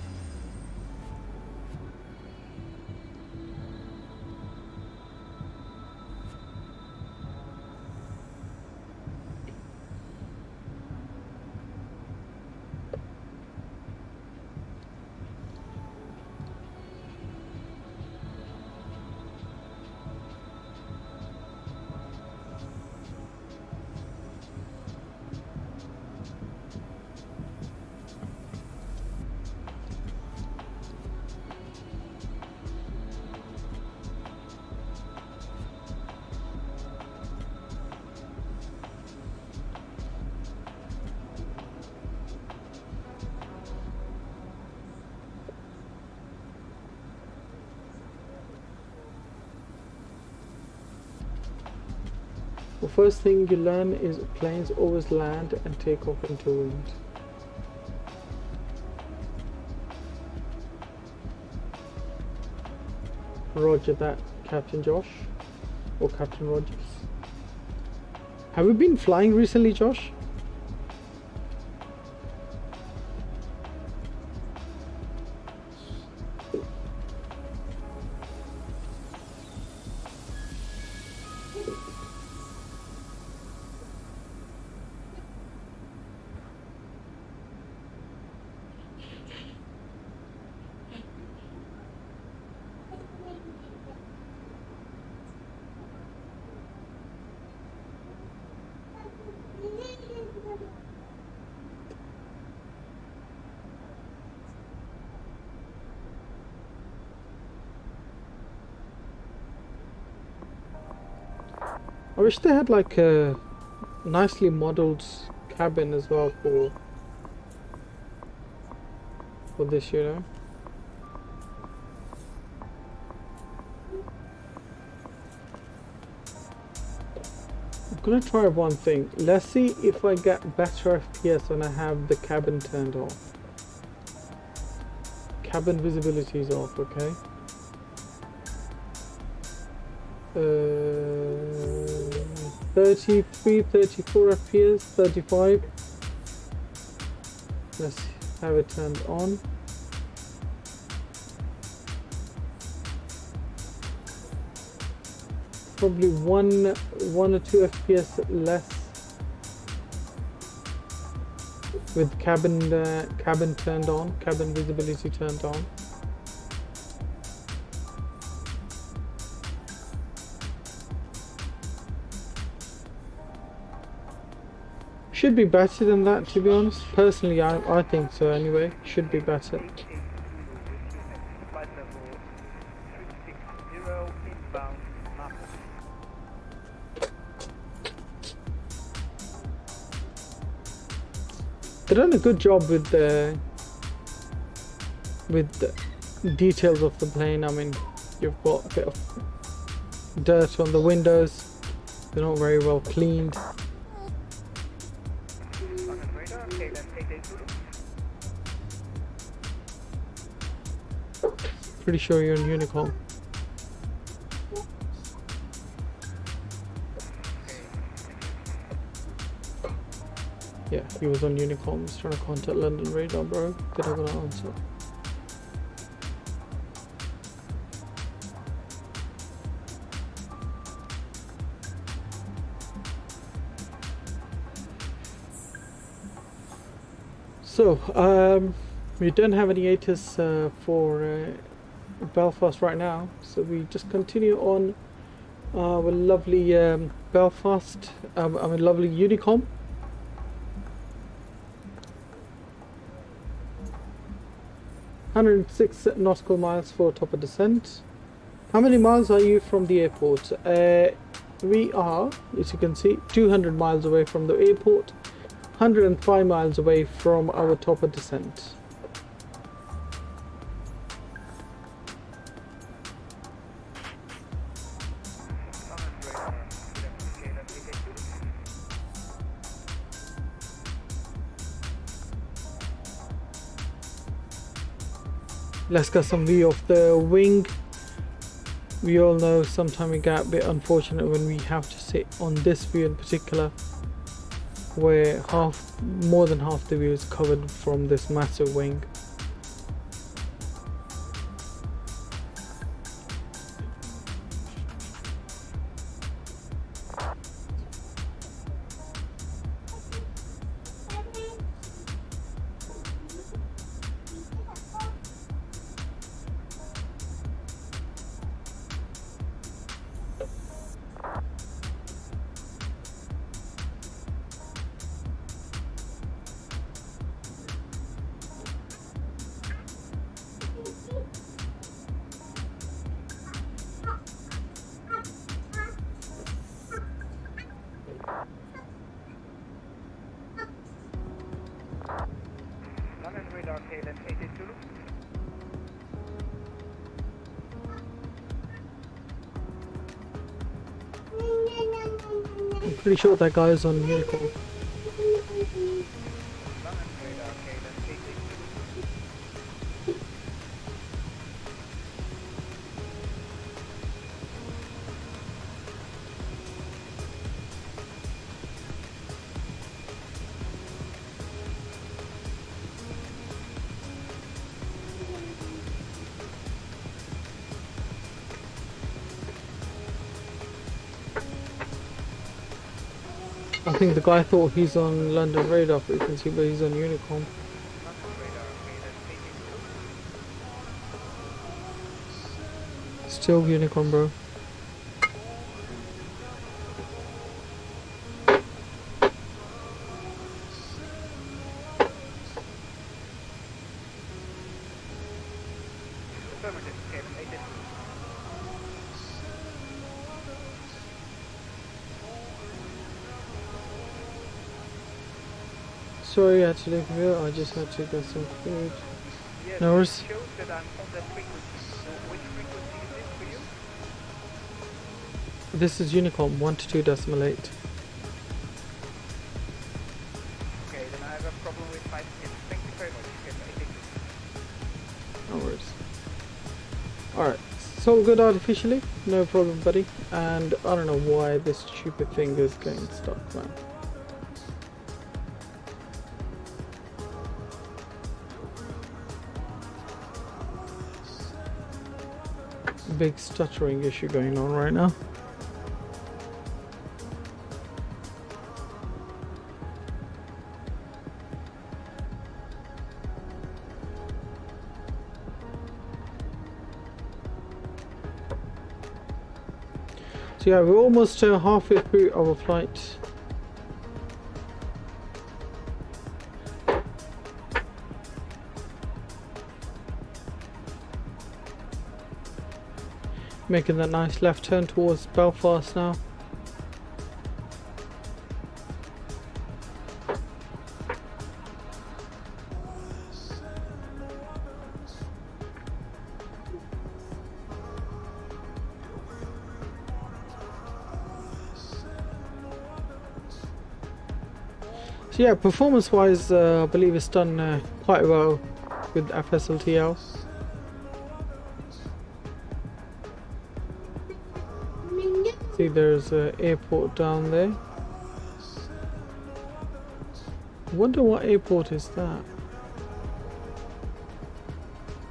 The first thing you learn is planes always land and take off into wind. Roger that, Captain Josh, or Captain Rogers. Have you been flying recently, Josh? I wish they had like a nicely modeled cabin as well for this, you know. I'm gonna try one thing. Let's see if I get better FPS when I have the cabin turned off. Cabin visibility is off, okay. 33, 34 FPS, 35. Let's have it turned on. Probably one or two FPS less with cabin turned on, cabin visibility turned on. Should be better than that, to be honest. Personally, I think so anyway. Should be better. They've done a good job with the details of the plane. I mean, you've got a bit of dirt on the windows. They're not very well cleaned. Pretty sure you're in Unicorn. Yeah, he was on Unicorn. He's trying to contact London Radar, bro. They're not gonna answer. So, we don't have any ATIS for Belfast right now, so we just continue on with lovely Belfast, I mean lovely Unicom. $106 nautical miles for top of descent. How many miles are you from the airport? We are, as you can see, 200 miles away from the airport, 105 miles away from our top of descent. Let's get some view of the wing. We all know sometimes we get a bit unfortunate when we have to sit on this view in particular. where more than half the view is covered from this massive wing. London radar KLM 82. I'm pretty sure that guy is on Unicorn. London radar KLM 82. I think the guy thought he's on London radar frequency, but he's on Unicorn. London radar KLM 82. Still Unicorn, bro. Affirmative KLM 82. Sorry, I had to leave here. I just had to get some food. Yes, No worries. it shows that I'm on the frequency. So which frequency is this for you? This is Unicorn 122.8. Okay, then I have a problem with my skills. Thank you very much. KLM 82. No worries. Alright, it's all good artificially. No problem, buddy. And I don't know why this stupid thing is getting stuck, man. Big stuttering issue going on right now. So yeah, we're almost halfway through our flight. Making that nice left turn towards Belfast now. So yeah, performance wise, I believe it's done quite well with FSLTL. See, there's an airport down there. I wonder what airport is that?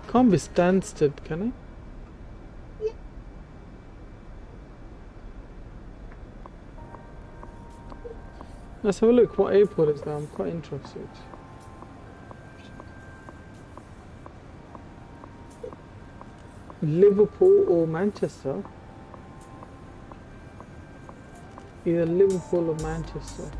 Can't be Stansted, can it? Let's have a look. What airport is that? I'm quite interested. Liverpool or Manchester? Either Liverpool or Manchester.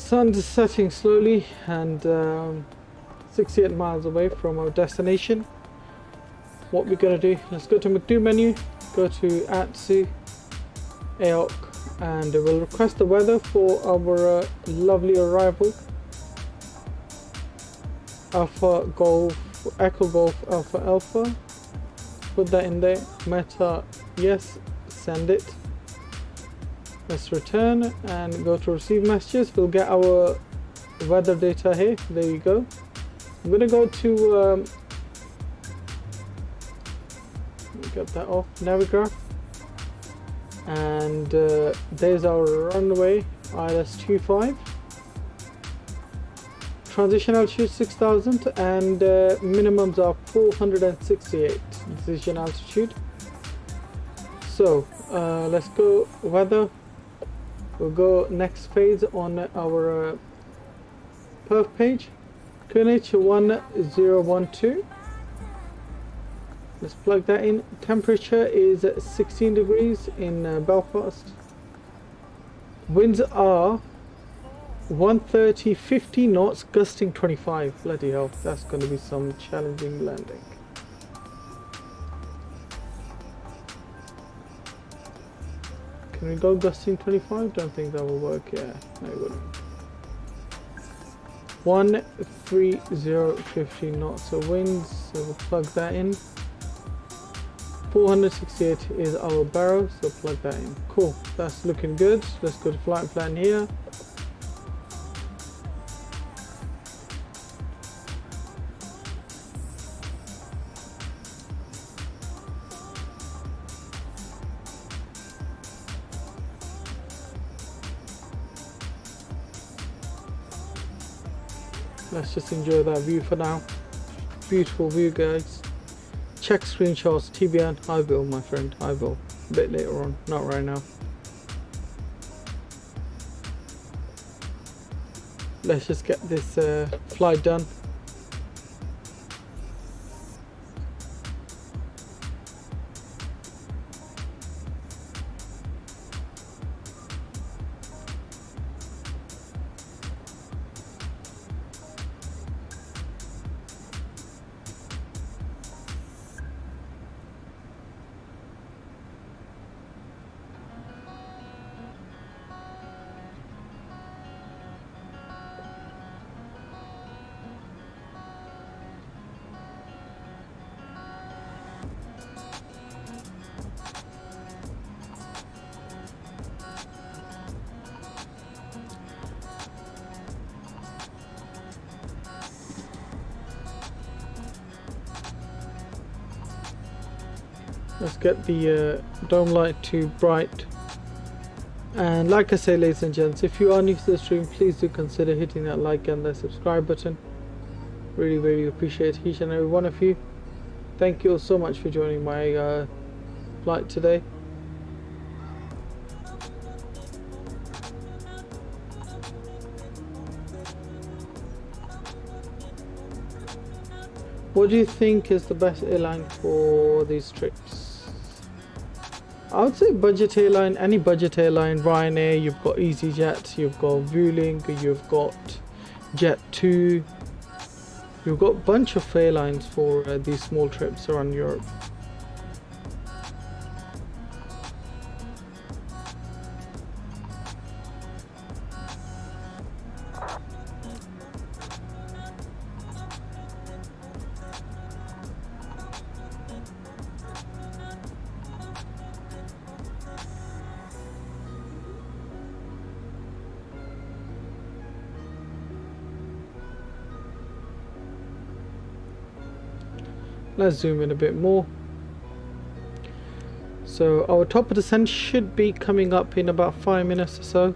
Sun's setting slowly, and 68 miles away from our destination. What we're gonna do, let's go to M.2 menu, go to ATSU, AOC, and we'll request the weather for our lovely arrival. Alpha Golf, Echo Golf Alpha Alpha. Put that in there. Meta, yes, send it. Let's return and go to receive messages. We'll get our weather data here. There you go. I'm gonna go to get that off Navigraph, and there's our runway ILS-25. Transition altitude 6000 and minimums are 468 decision altitude. So let's go weather. We'll go next phase on our perf page. QNH 1012. Let's plug that in. Temperature is 16 degrees in Belfast. Winds are 130, 50 knots, gusting 25. Bloody hell, that's going to be some challenging landing. Can we go gusting 25? Don't think that will work. Yeah, no, it wouldn't. 130, 50 knots of winds, so we'll plug that in. 468 is our barrel, so plug that in. Cool, that's looking good. Let's go to flight plan here. Let's just enjoy that view for now. Beautiful view, guys. Check screenshots, TBN. I will, my friend, I will. A bit later on, not right now. Let's just get this flight done. Let's get the dome light to bright. And like I say, ladies and gents, if you are new to the stream, please do consider hitting that like and the subscribe button. Really appreciate each and every one of you. Thank you all so much for joining my flight today. What do you think is the best airline for these trips? I would say budget airline, any budget airline. Ryanair, you've got easyJet, you've got Vueling, you've got Jet2. You've got a bunch of airlines for these small trips around Europe. Let's zoom in a bit more. So our top of descent should be coming up in about 5 minutes or so.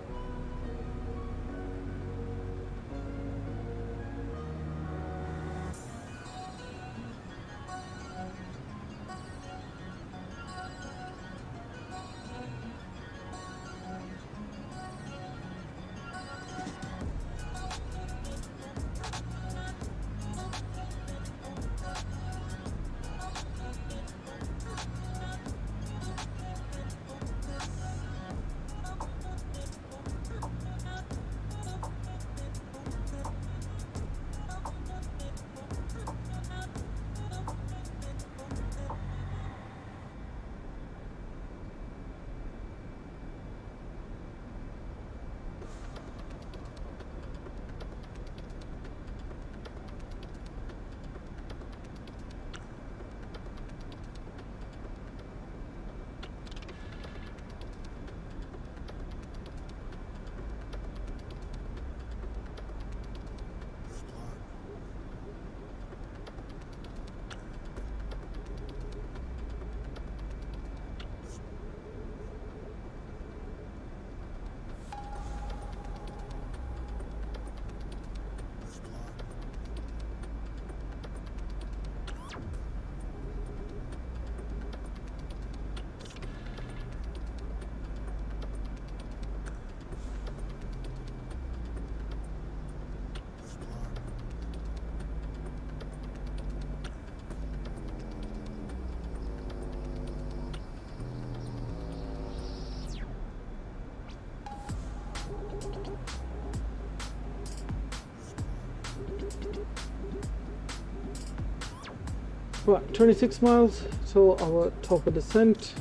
Right, 26 miles till our top of descent.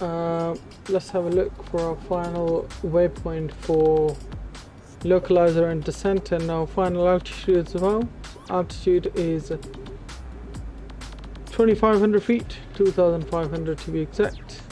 Let's have a look for our final waypoint for localizer and descent, and our final altitude as well. Altitude is 2,500 feet, 2,500 to be exact.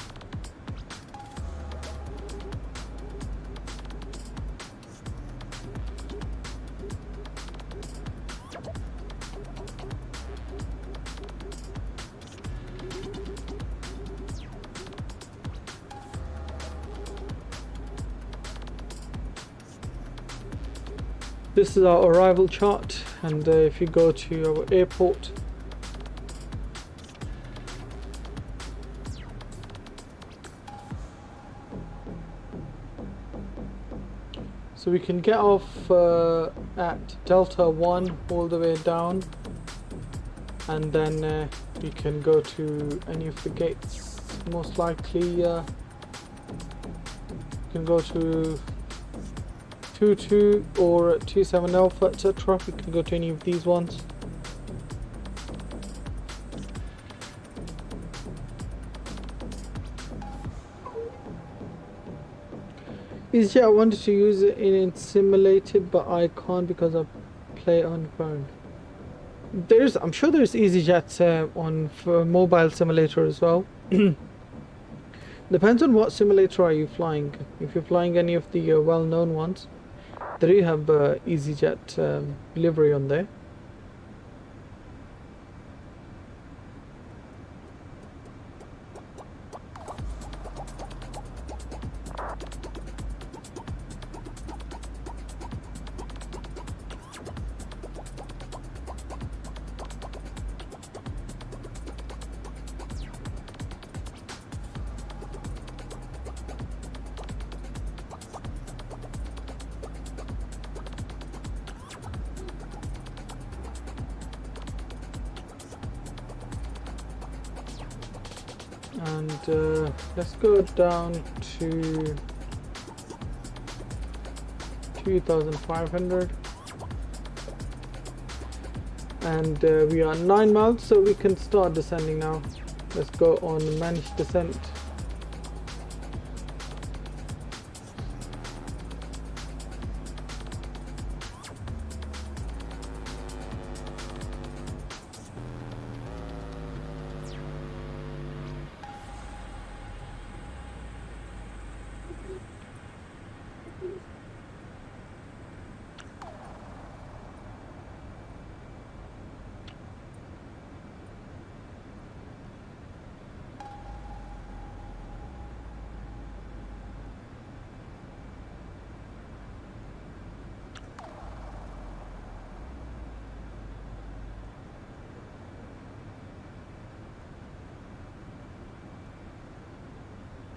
This is our arrival chart, and if you go to our airport, so we can get off at Delta 1 all the way down, and then we can go to any of the gates. Most likely you can go to 22 or 27 Alpha, etc. We can go to any of these ones. easyJet, I wanted to use it in simulated, but I can't because I play on phone. I'm sure there's easyJet on for mobile simulator as well. Depends on what simulator are you flying. If you're flying any of the well-known ones, they do have easyJet livery on there. And let's go down to 2,500, and we are 9 miles, so we can start descending now. Let's go on managed descent.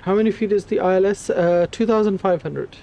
How many feet is the ILS? 2,500.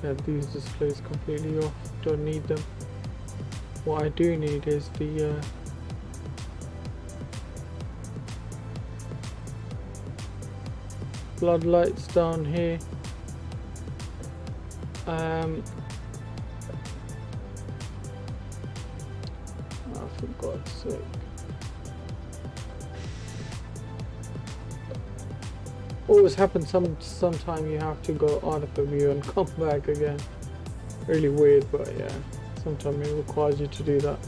Okay, these displays completely off, don't need them. What I do need is the floodlights down here. Oh, for God's sake. Always happens sometime you have to go out of the view and come back again. Really weird, but yeah, sometimes it requires you to do that.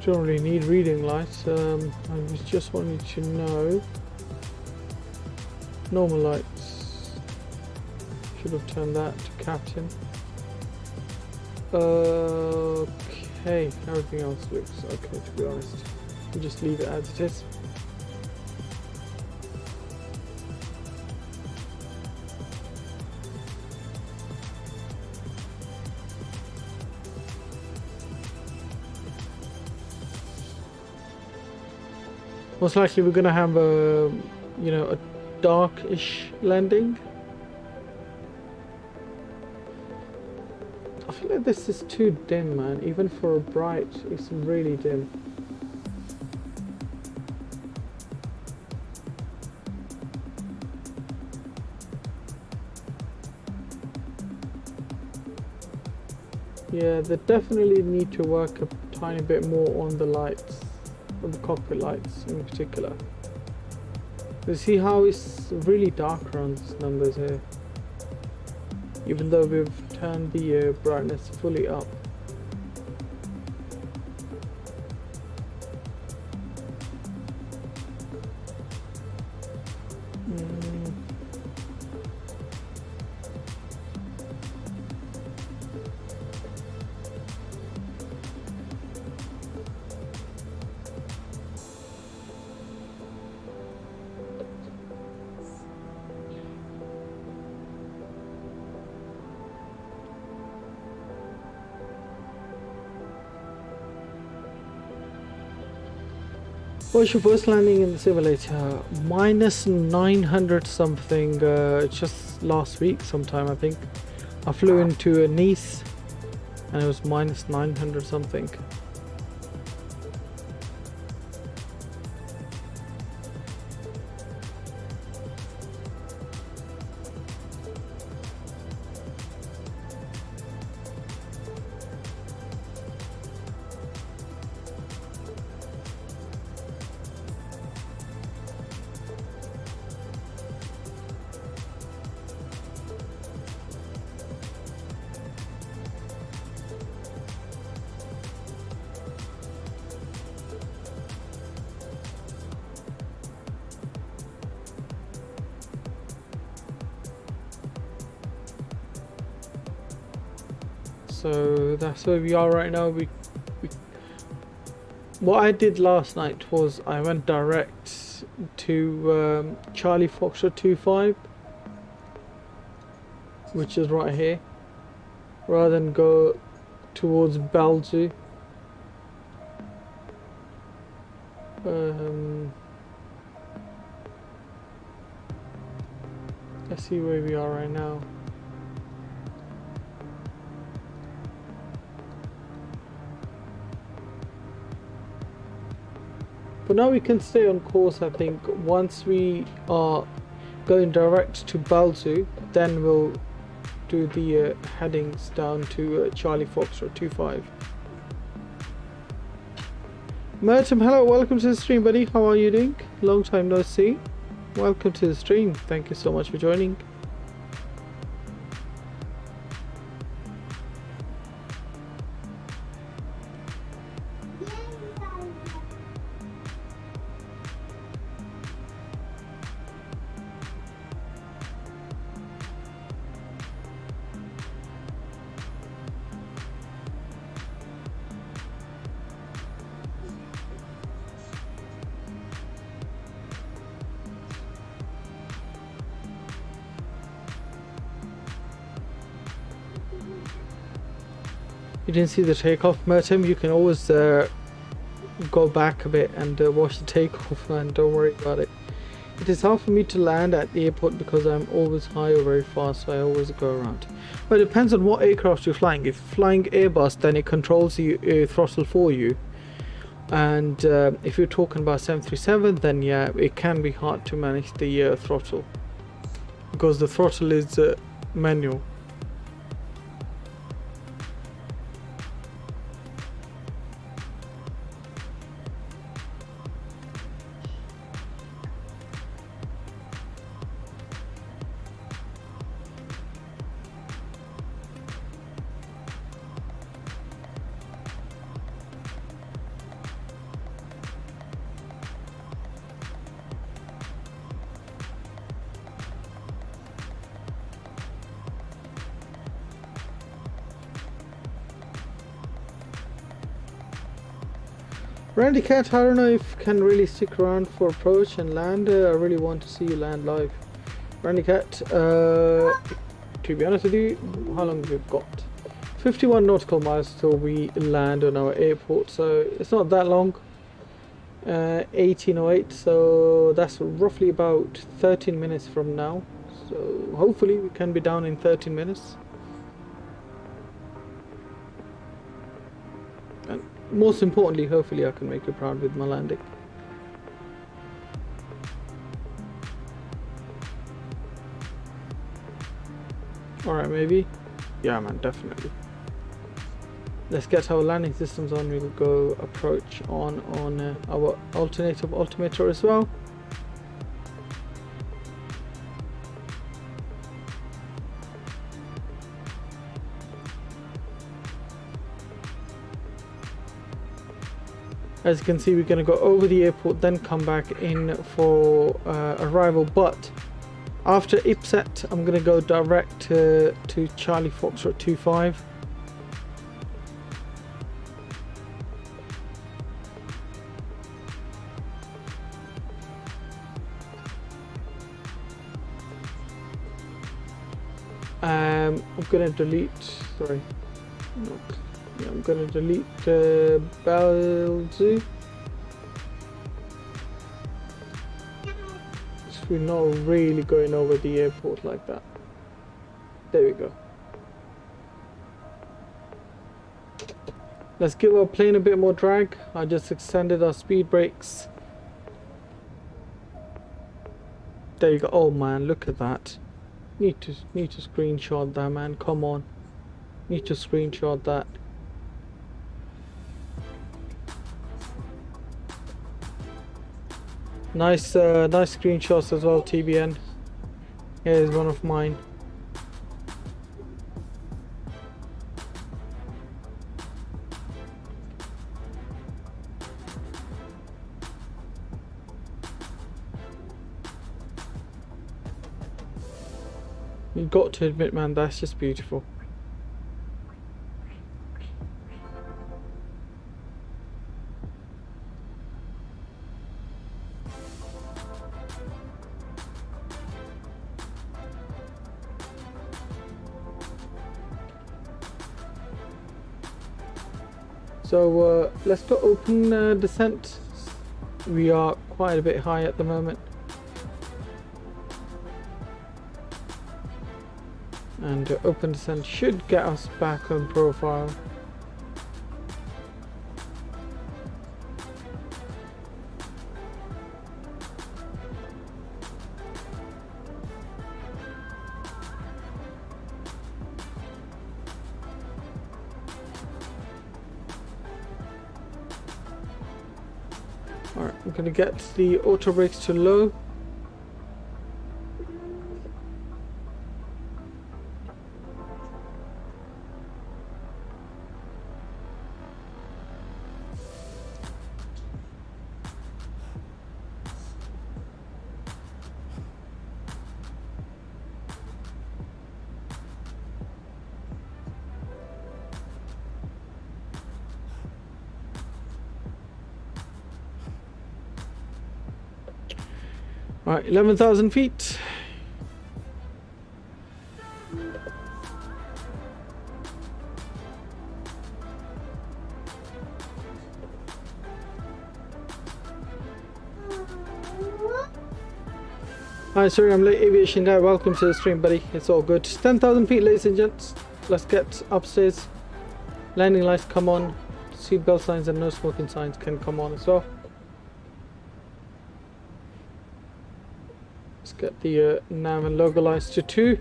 Don't really need reading lights. I was just wanting to know. Normal lights. Should have turned that to captain. Okay, everything else looks okay, to be honest. We'll just leave it as it is. Most likely we're gonna have a, you know, a dark-ish landing. I feel like this is too dim, man. Even for a bright, it's really dim. Yeah, they definitely need to work a tiny bit more on the lights, on the cockpit lights in particular. You see how it's really dark around these numbers here, even though we've turned the brightness fully up. What's your first landing in the simulator? Minus 900 something, just last week sometime I think. I flew into Nice and it was minus 900 something. So that's where we are right now. What I did last night was I went direct to Charlie Foxtrot 25, which is right here, rather than go towards Belgium. Let's see where we are right now. But now we can stay on course. I think once we are going direct to Belgium, then we'll do the headings down to Charlie Foxtrot 25. Mertum, hello, welcome to the stream, buddy. How are you doing? Long time no see. Welcome to the stream. Thank you so much for joining. You didn't see the takeoff, Mertim? You can always go back a bit and watch the takeoff, and don't worry about it. It is hard for me to land at the airport because I'm always high or very fast, so I always go around. But it depends on what aircraft you're flying. If flying Airbus, then it controls the throttle for you. And if you're talking about 737, then yeah, it can be hard to manage the throttle, because the throttle is manual. Randy Cat, I don't know if you can really stick around for approach and land. I really want to see you land live. Randy Cat, to be honest with you, how long have we got? 51 nautical miles till we land on our airport, so it's not that long. 18:08, so that's roughly about 13 minutes from now. So hopefully we can be down in 13 minutes. And most importantly, hopefully I can make you proud with my landing. Alright, maybe. Yeah, man, definitely. Let's get our landing systems on. We'll go approach on our altimeter as well. As you can see, we're going to go over the airport, then come back in for arrival. But after IPSET, I'm going to go direct to Charlie Foxtrot 25. I'm going to delete, sorry, no, yeah, I'm going to delete Belzoo. We're not really going over the airport like that. There we go. Let's give our plane a bit more drag. I just extended our speed brakes. There you go. Oh man, look at that. Need to screenshot that, man. Come on. Need to screenshot that. Nice screenshots as well, TBN. Here's one of mine. You've got to admit, man, that's just beautiful. So let's go open descent. We are quite a bit high at the moment. And open descent should get us back on profile. Alright, I'm going to get the auto brakes to low. Alright, 11,000 feet. Hi, sorry I'm late, aviation guy. Welcome to the stream, buddy. It's all good. 10,000 feet, ladies and gents. Let's get upstairs. Landing lights come on. Seatbelt signs and no smoking signs can come on as well. Let's get the nav and logo lights to 2.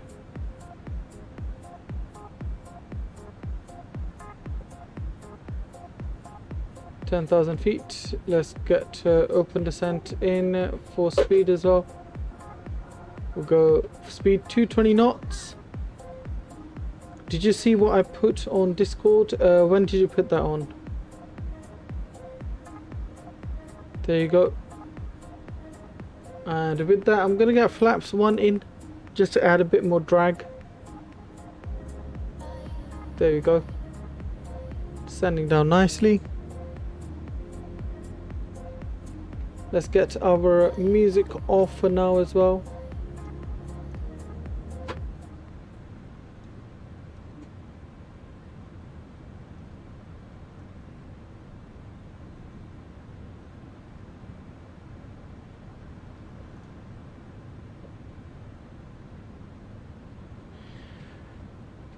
(10,000 feet). Let's get open descent in for speed as well. We'll go speed 220 knots. Did you see what I put on Discord? When did you put that on? There you go. And with that, I'm gonna get flaps 1 in just to add a bit more drag. There you go. Descending down nicely. Let's get our music off for now as well.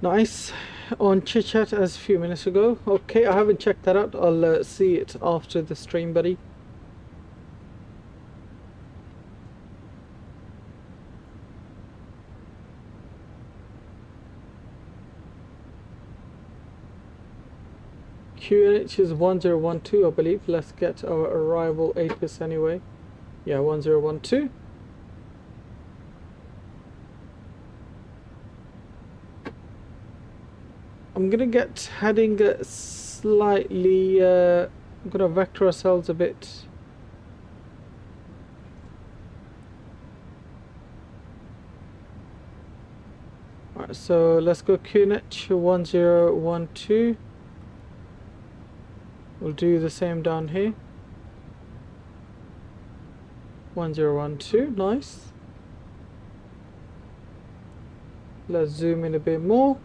Nice. On chit chat as a few minutes ago. Okay, I haven't checked that out. I'll see it after the stream, buddy. QNH is 1012, I believe. Let's get our arrival APIS anyway. Yeah, 1012. I'm gonna get heading slightly. I'm gonna vector ourselves a bit. Alright, so let's go QNH 1012. We'll do the same down here. 1012, nice. Let's zoom in a bit more.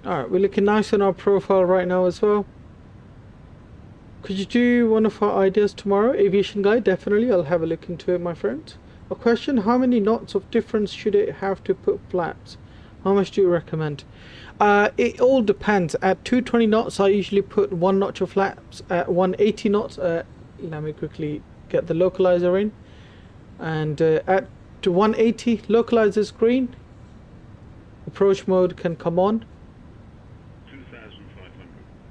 Alright, we're looking nice on our profile right now as well. Could you do one of our ideas tomorrow? Aviation guide, definitely. I'll have a look into it, my friend. A question, how many knots of difference should it have to put flaps? How much do you recommend? It all depends. At 220 knots, I usually put 1 notch of flaps. At 180 knots, let me quickly get the localizer in. And at 180, localizer is green. Approach mode can come on.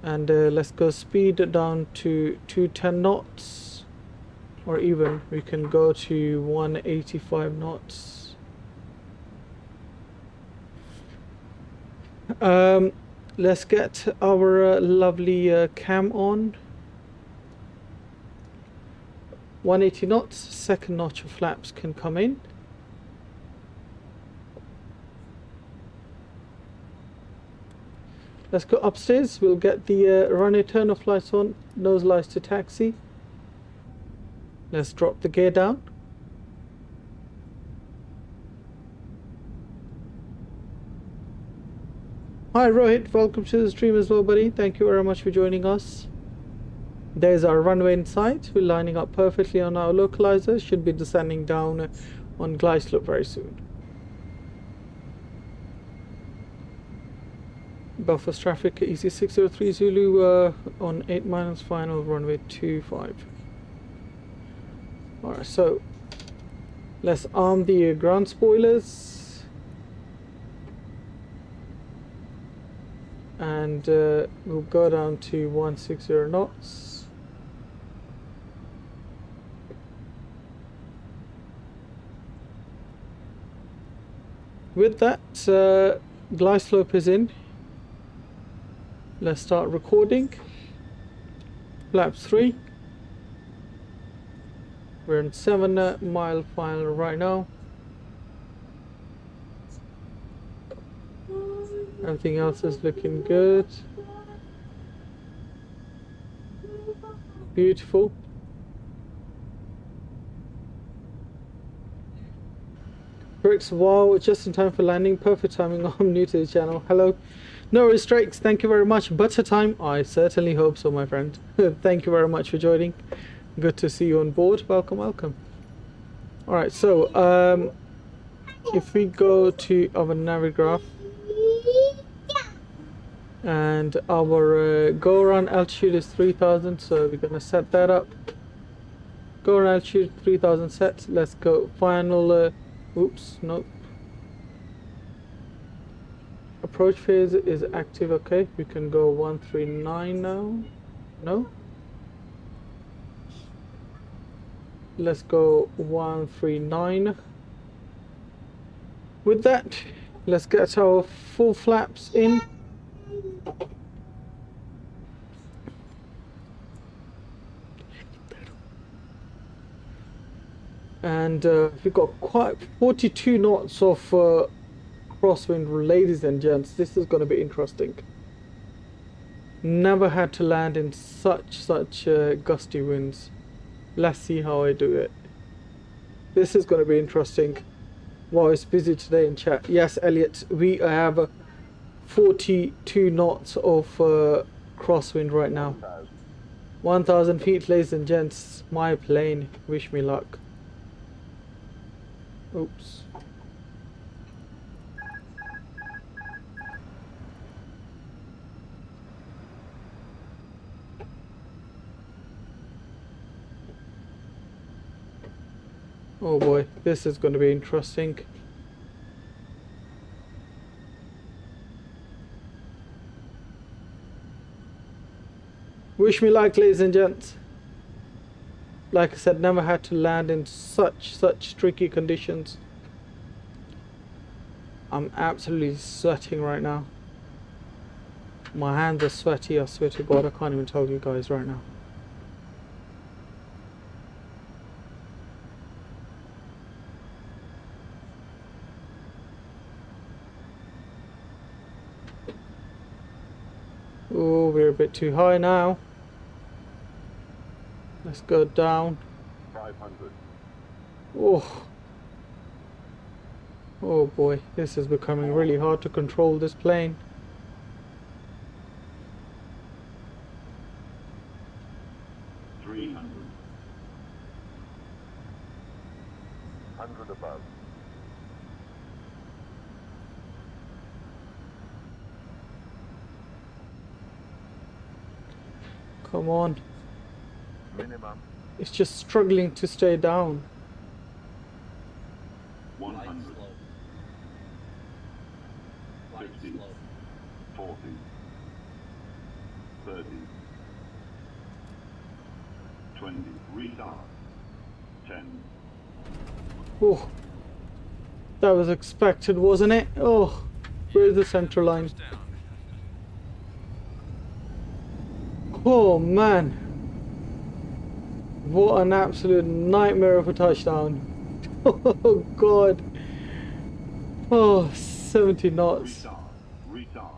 And let's go speed down to 210 knots, or even we can go to 185 knots. Let's get our lovely cam on. 180 knots, second notch of flaps can come in. Let's go upstairs. We'll get the runway turn off lights on, nose lights to taxi. Let's drop the gear down. Hi Rohit, welcome to the stream as well, buddy. Thank you very much for joining us. There's our runway in sight. We're lining up perfectly on our localizer. Should be descending down on glide slope very soon. Belfast traffic, easy 603 Zulu on 8 miles, final runway 25. Alright, so let's arm the ground spoilers. And we'll go down to 160 knots. With that, glide slope is in. Let's start recording. Flaps 3. We're in 7 mile final right now. Everything else is looking good. Beautiful. Bricks, wow, just in time for landing. Perfect timing. I'm new to the channel. Hello. No restricts, thank you very much. Butter time? I certainly hope so, my friend. Thank you very much for joining. Good to see you on board. Welcome, welcome. Alright, so if we go to our navigraph and our go around altitude is 3000, so we're gonna set that up. Go around altitude 3000 set. Let's go final oops, nope. Approach phase is active, okay. We can go 139 now. No? Let's go 139. With that, let's get our full flaps in. And we've got quite 42 knots of crosswind, ladies and gents. This is going to be interesting. Never had to land in such gusty winds. Let's see how I do it. This is going to be interesting. Wow, it's busy today in chat. Yes, Elliot, we have 42 knots of crosswind right now. 1,000 feet, ladies and gents. My plane. Wish me luck. Oops. Oh boy, this is going to be interesting. Wish me luck, ladies and gents. Like I said, never had to land in such tricky conditions. I'm absolutely sweating right now. My hands are sweaty, I swear to God, I can't even tell you guys right now. Oh, we're a bit too high now. Let's go down. 500. Oh. Oh boy, this is becoming really hard to control this plane. Above. Come on. Minimum. It's just struggling to stay down. 100. 50. 40. 30. 20. Restart. 10. Oh, that was expected, wasn't it? Oh, where's the central line? Oh man, what an absolute nightmare of a touchdown. Oh god. Oh, 70 knots. Restart.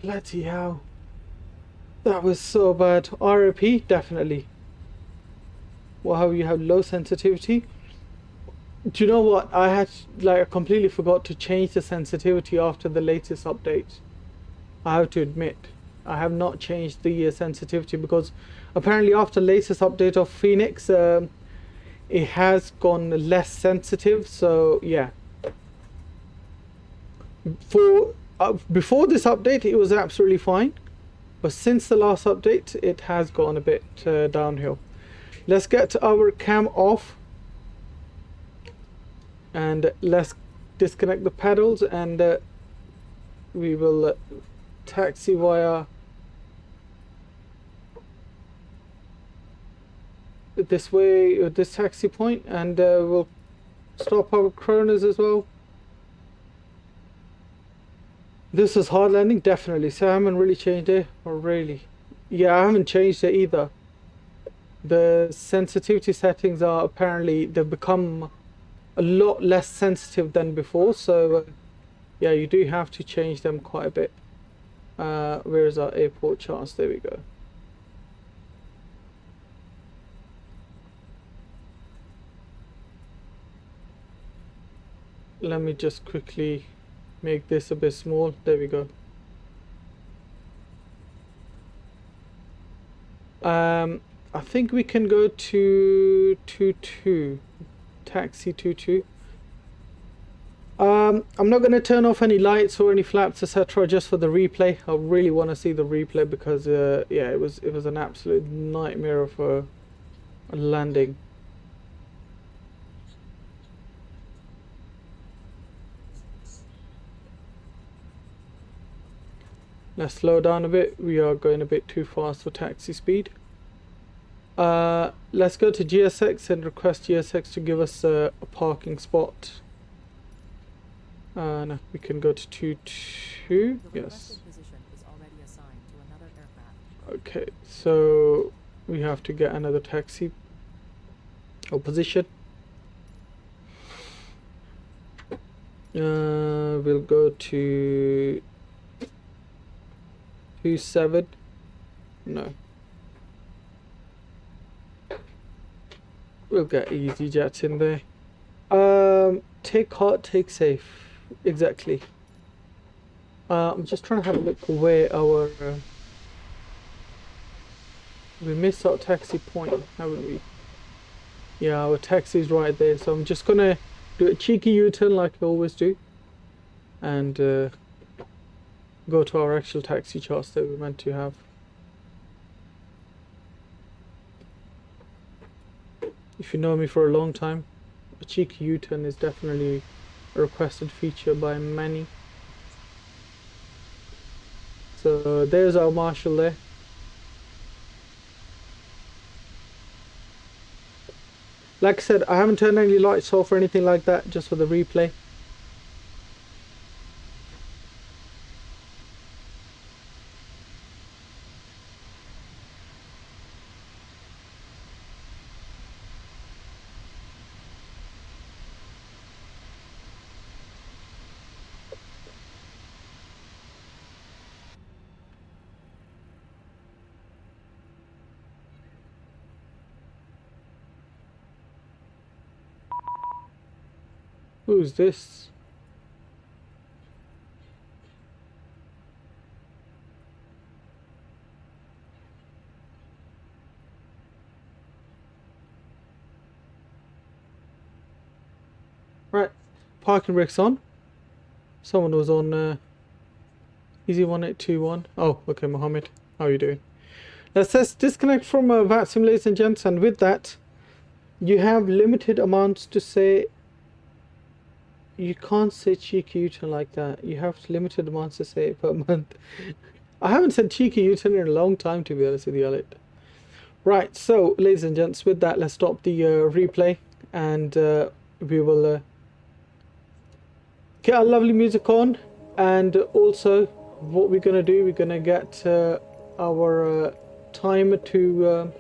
Bloody hell. That was so bad. ROP, definitely. Wow, you have low sensitivity. Do you know what? I completely forgot to change the sensitivity after the latest update. I have to admit, I have not changed the sensitivity because apparently after the latest update of Phoenix, it has gone less sensitive. So yeah. Before this update, it was absolutely fine. But since the last update, it has gone a bit downhill. Let's get our cam off. And let's disconnect the pedals and we will taxi via this way, this taxi point, and we'll stop our chronos as well. This is hard landing, definitely. So I haven't really changed it, or really. Yeah, I haven't changed it either. The sensitivity settings are apparently, they've become a lot less sensitive than before. So yeah, you do have to change them quite a bit. Where is our airport charts? There we go. Let me just quickly make this a bit small. There we go. I think we can go to 22, taxi 22. I'm not going to turn off any lights or any flaps, etc. just for the replay. I really want to see the replay because yeah, it was an absolute nightmare of a landing. Let's slow down a bit. We are going a bit too fast for taxi speed. Let's go to GSX and request GSX to give us a parking spot. No, we can go to 22. Yes. Okay, so we have to get another taxi or position. We'll go to 27. No. We'll get easyJet in there. Take hot, take safe. exactly. I'm just trying to have a look where our we missed our taxi point, haven't we? Yeah, our taxi is right there. So I'm just gonna do a cheeky U-turn like I always do, and go to our actual taxi charts that we're meant to have. If you know me for a long time, a cheeky U-turn is definitely a requested feature by many. So there's our marshal there. Like I said, I haven't turned any lights off or anything like that, just for the replay. Who's this? Right, parking brakes on. Someone was on Easy 1821. Oh, okay, Mohammed. How are you doing? Let's disconnect from Vatsim, ladies and gents, and with that, you have limited amounts to say. You can't say cheeky U-turn like that. You have limited amounts to say per month. I haven't said cheeky U-turn in a long time, to be honest with you, Alec. Right, so, ladies and gents, with that, let's stop the replay, and we will get our lovely music on, and also, what we're going to do, we're going to get our timer to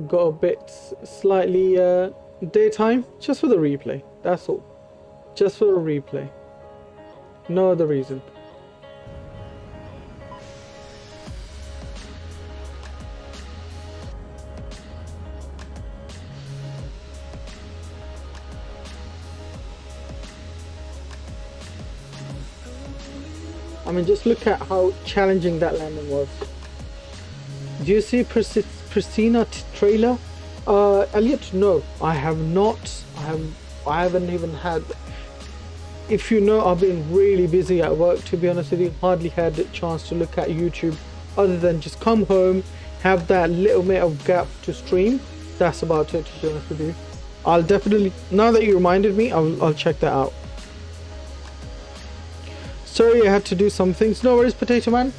go a bit slightly daytime, just for the replay. That's all. Just for a replay. No other reason. I mean, just look at how challenging that landing was. Do you see Pristina trailer? Elliot, no, I have not. I haven't even had. If you know, I've been really busy at work, to be honest with you. Hardly had a chance to look at YouTube, other than just come home, have that little bit of gap to stream. That's about it, to be honest with you. I'll definitely, now that you reminded me, I'll check that out. Sorry, I had to do some things. No worries, Potato Man.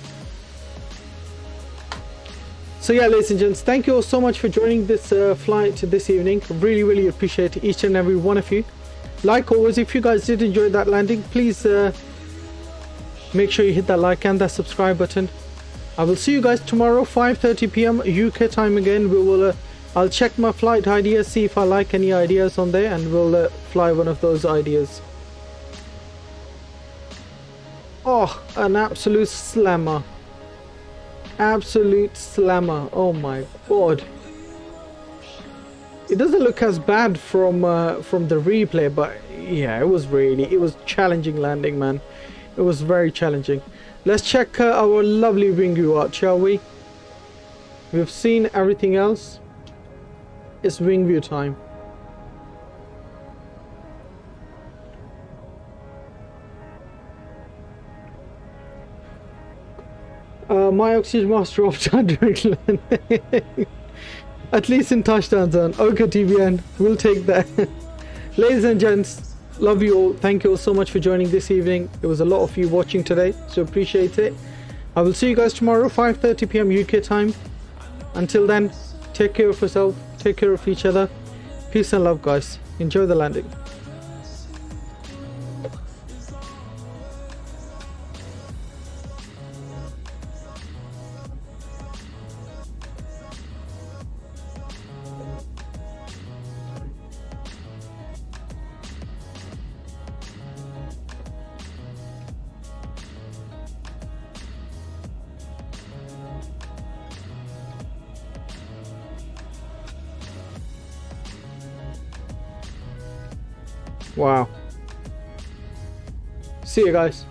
So yeah, ladies and gents, thank you all so much for joining this flight this evening. Really appreciate each and every one of you. Like always, if you guys did enjoy that landing, please make sure you hit that like and that subscribe button. I will see you guys tomorrow, 5:30 p.m. UK time again. We will I'll check my flight ideas, see if I like any ideas on there, and we'll fly one of those ideas. Oh, an absolute slammer. Absolute slammer. Oh my god. It doesn't look as bad from the replay, but yeah, it was challenging landing, man. It was very challenging. Let's check our lovely wing view out, shall we? We've seen everything else. It's wing view time. My oxygen mask dropped during landing. At least in touchdown zone. Okay, TVN, we'll take that. Ladies and gents, love you all. Thank you all so much for joining this evening. There was a lot of you watching today, so appreciate it. I will see you guys tomorrow, 5:30 p.m. UK time. Until then, take care of yourself, take care of each other. Peace and love, guys. Enjoy the landing. Wow. See you guys.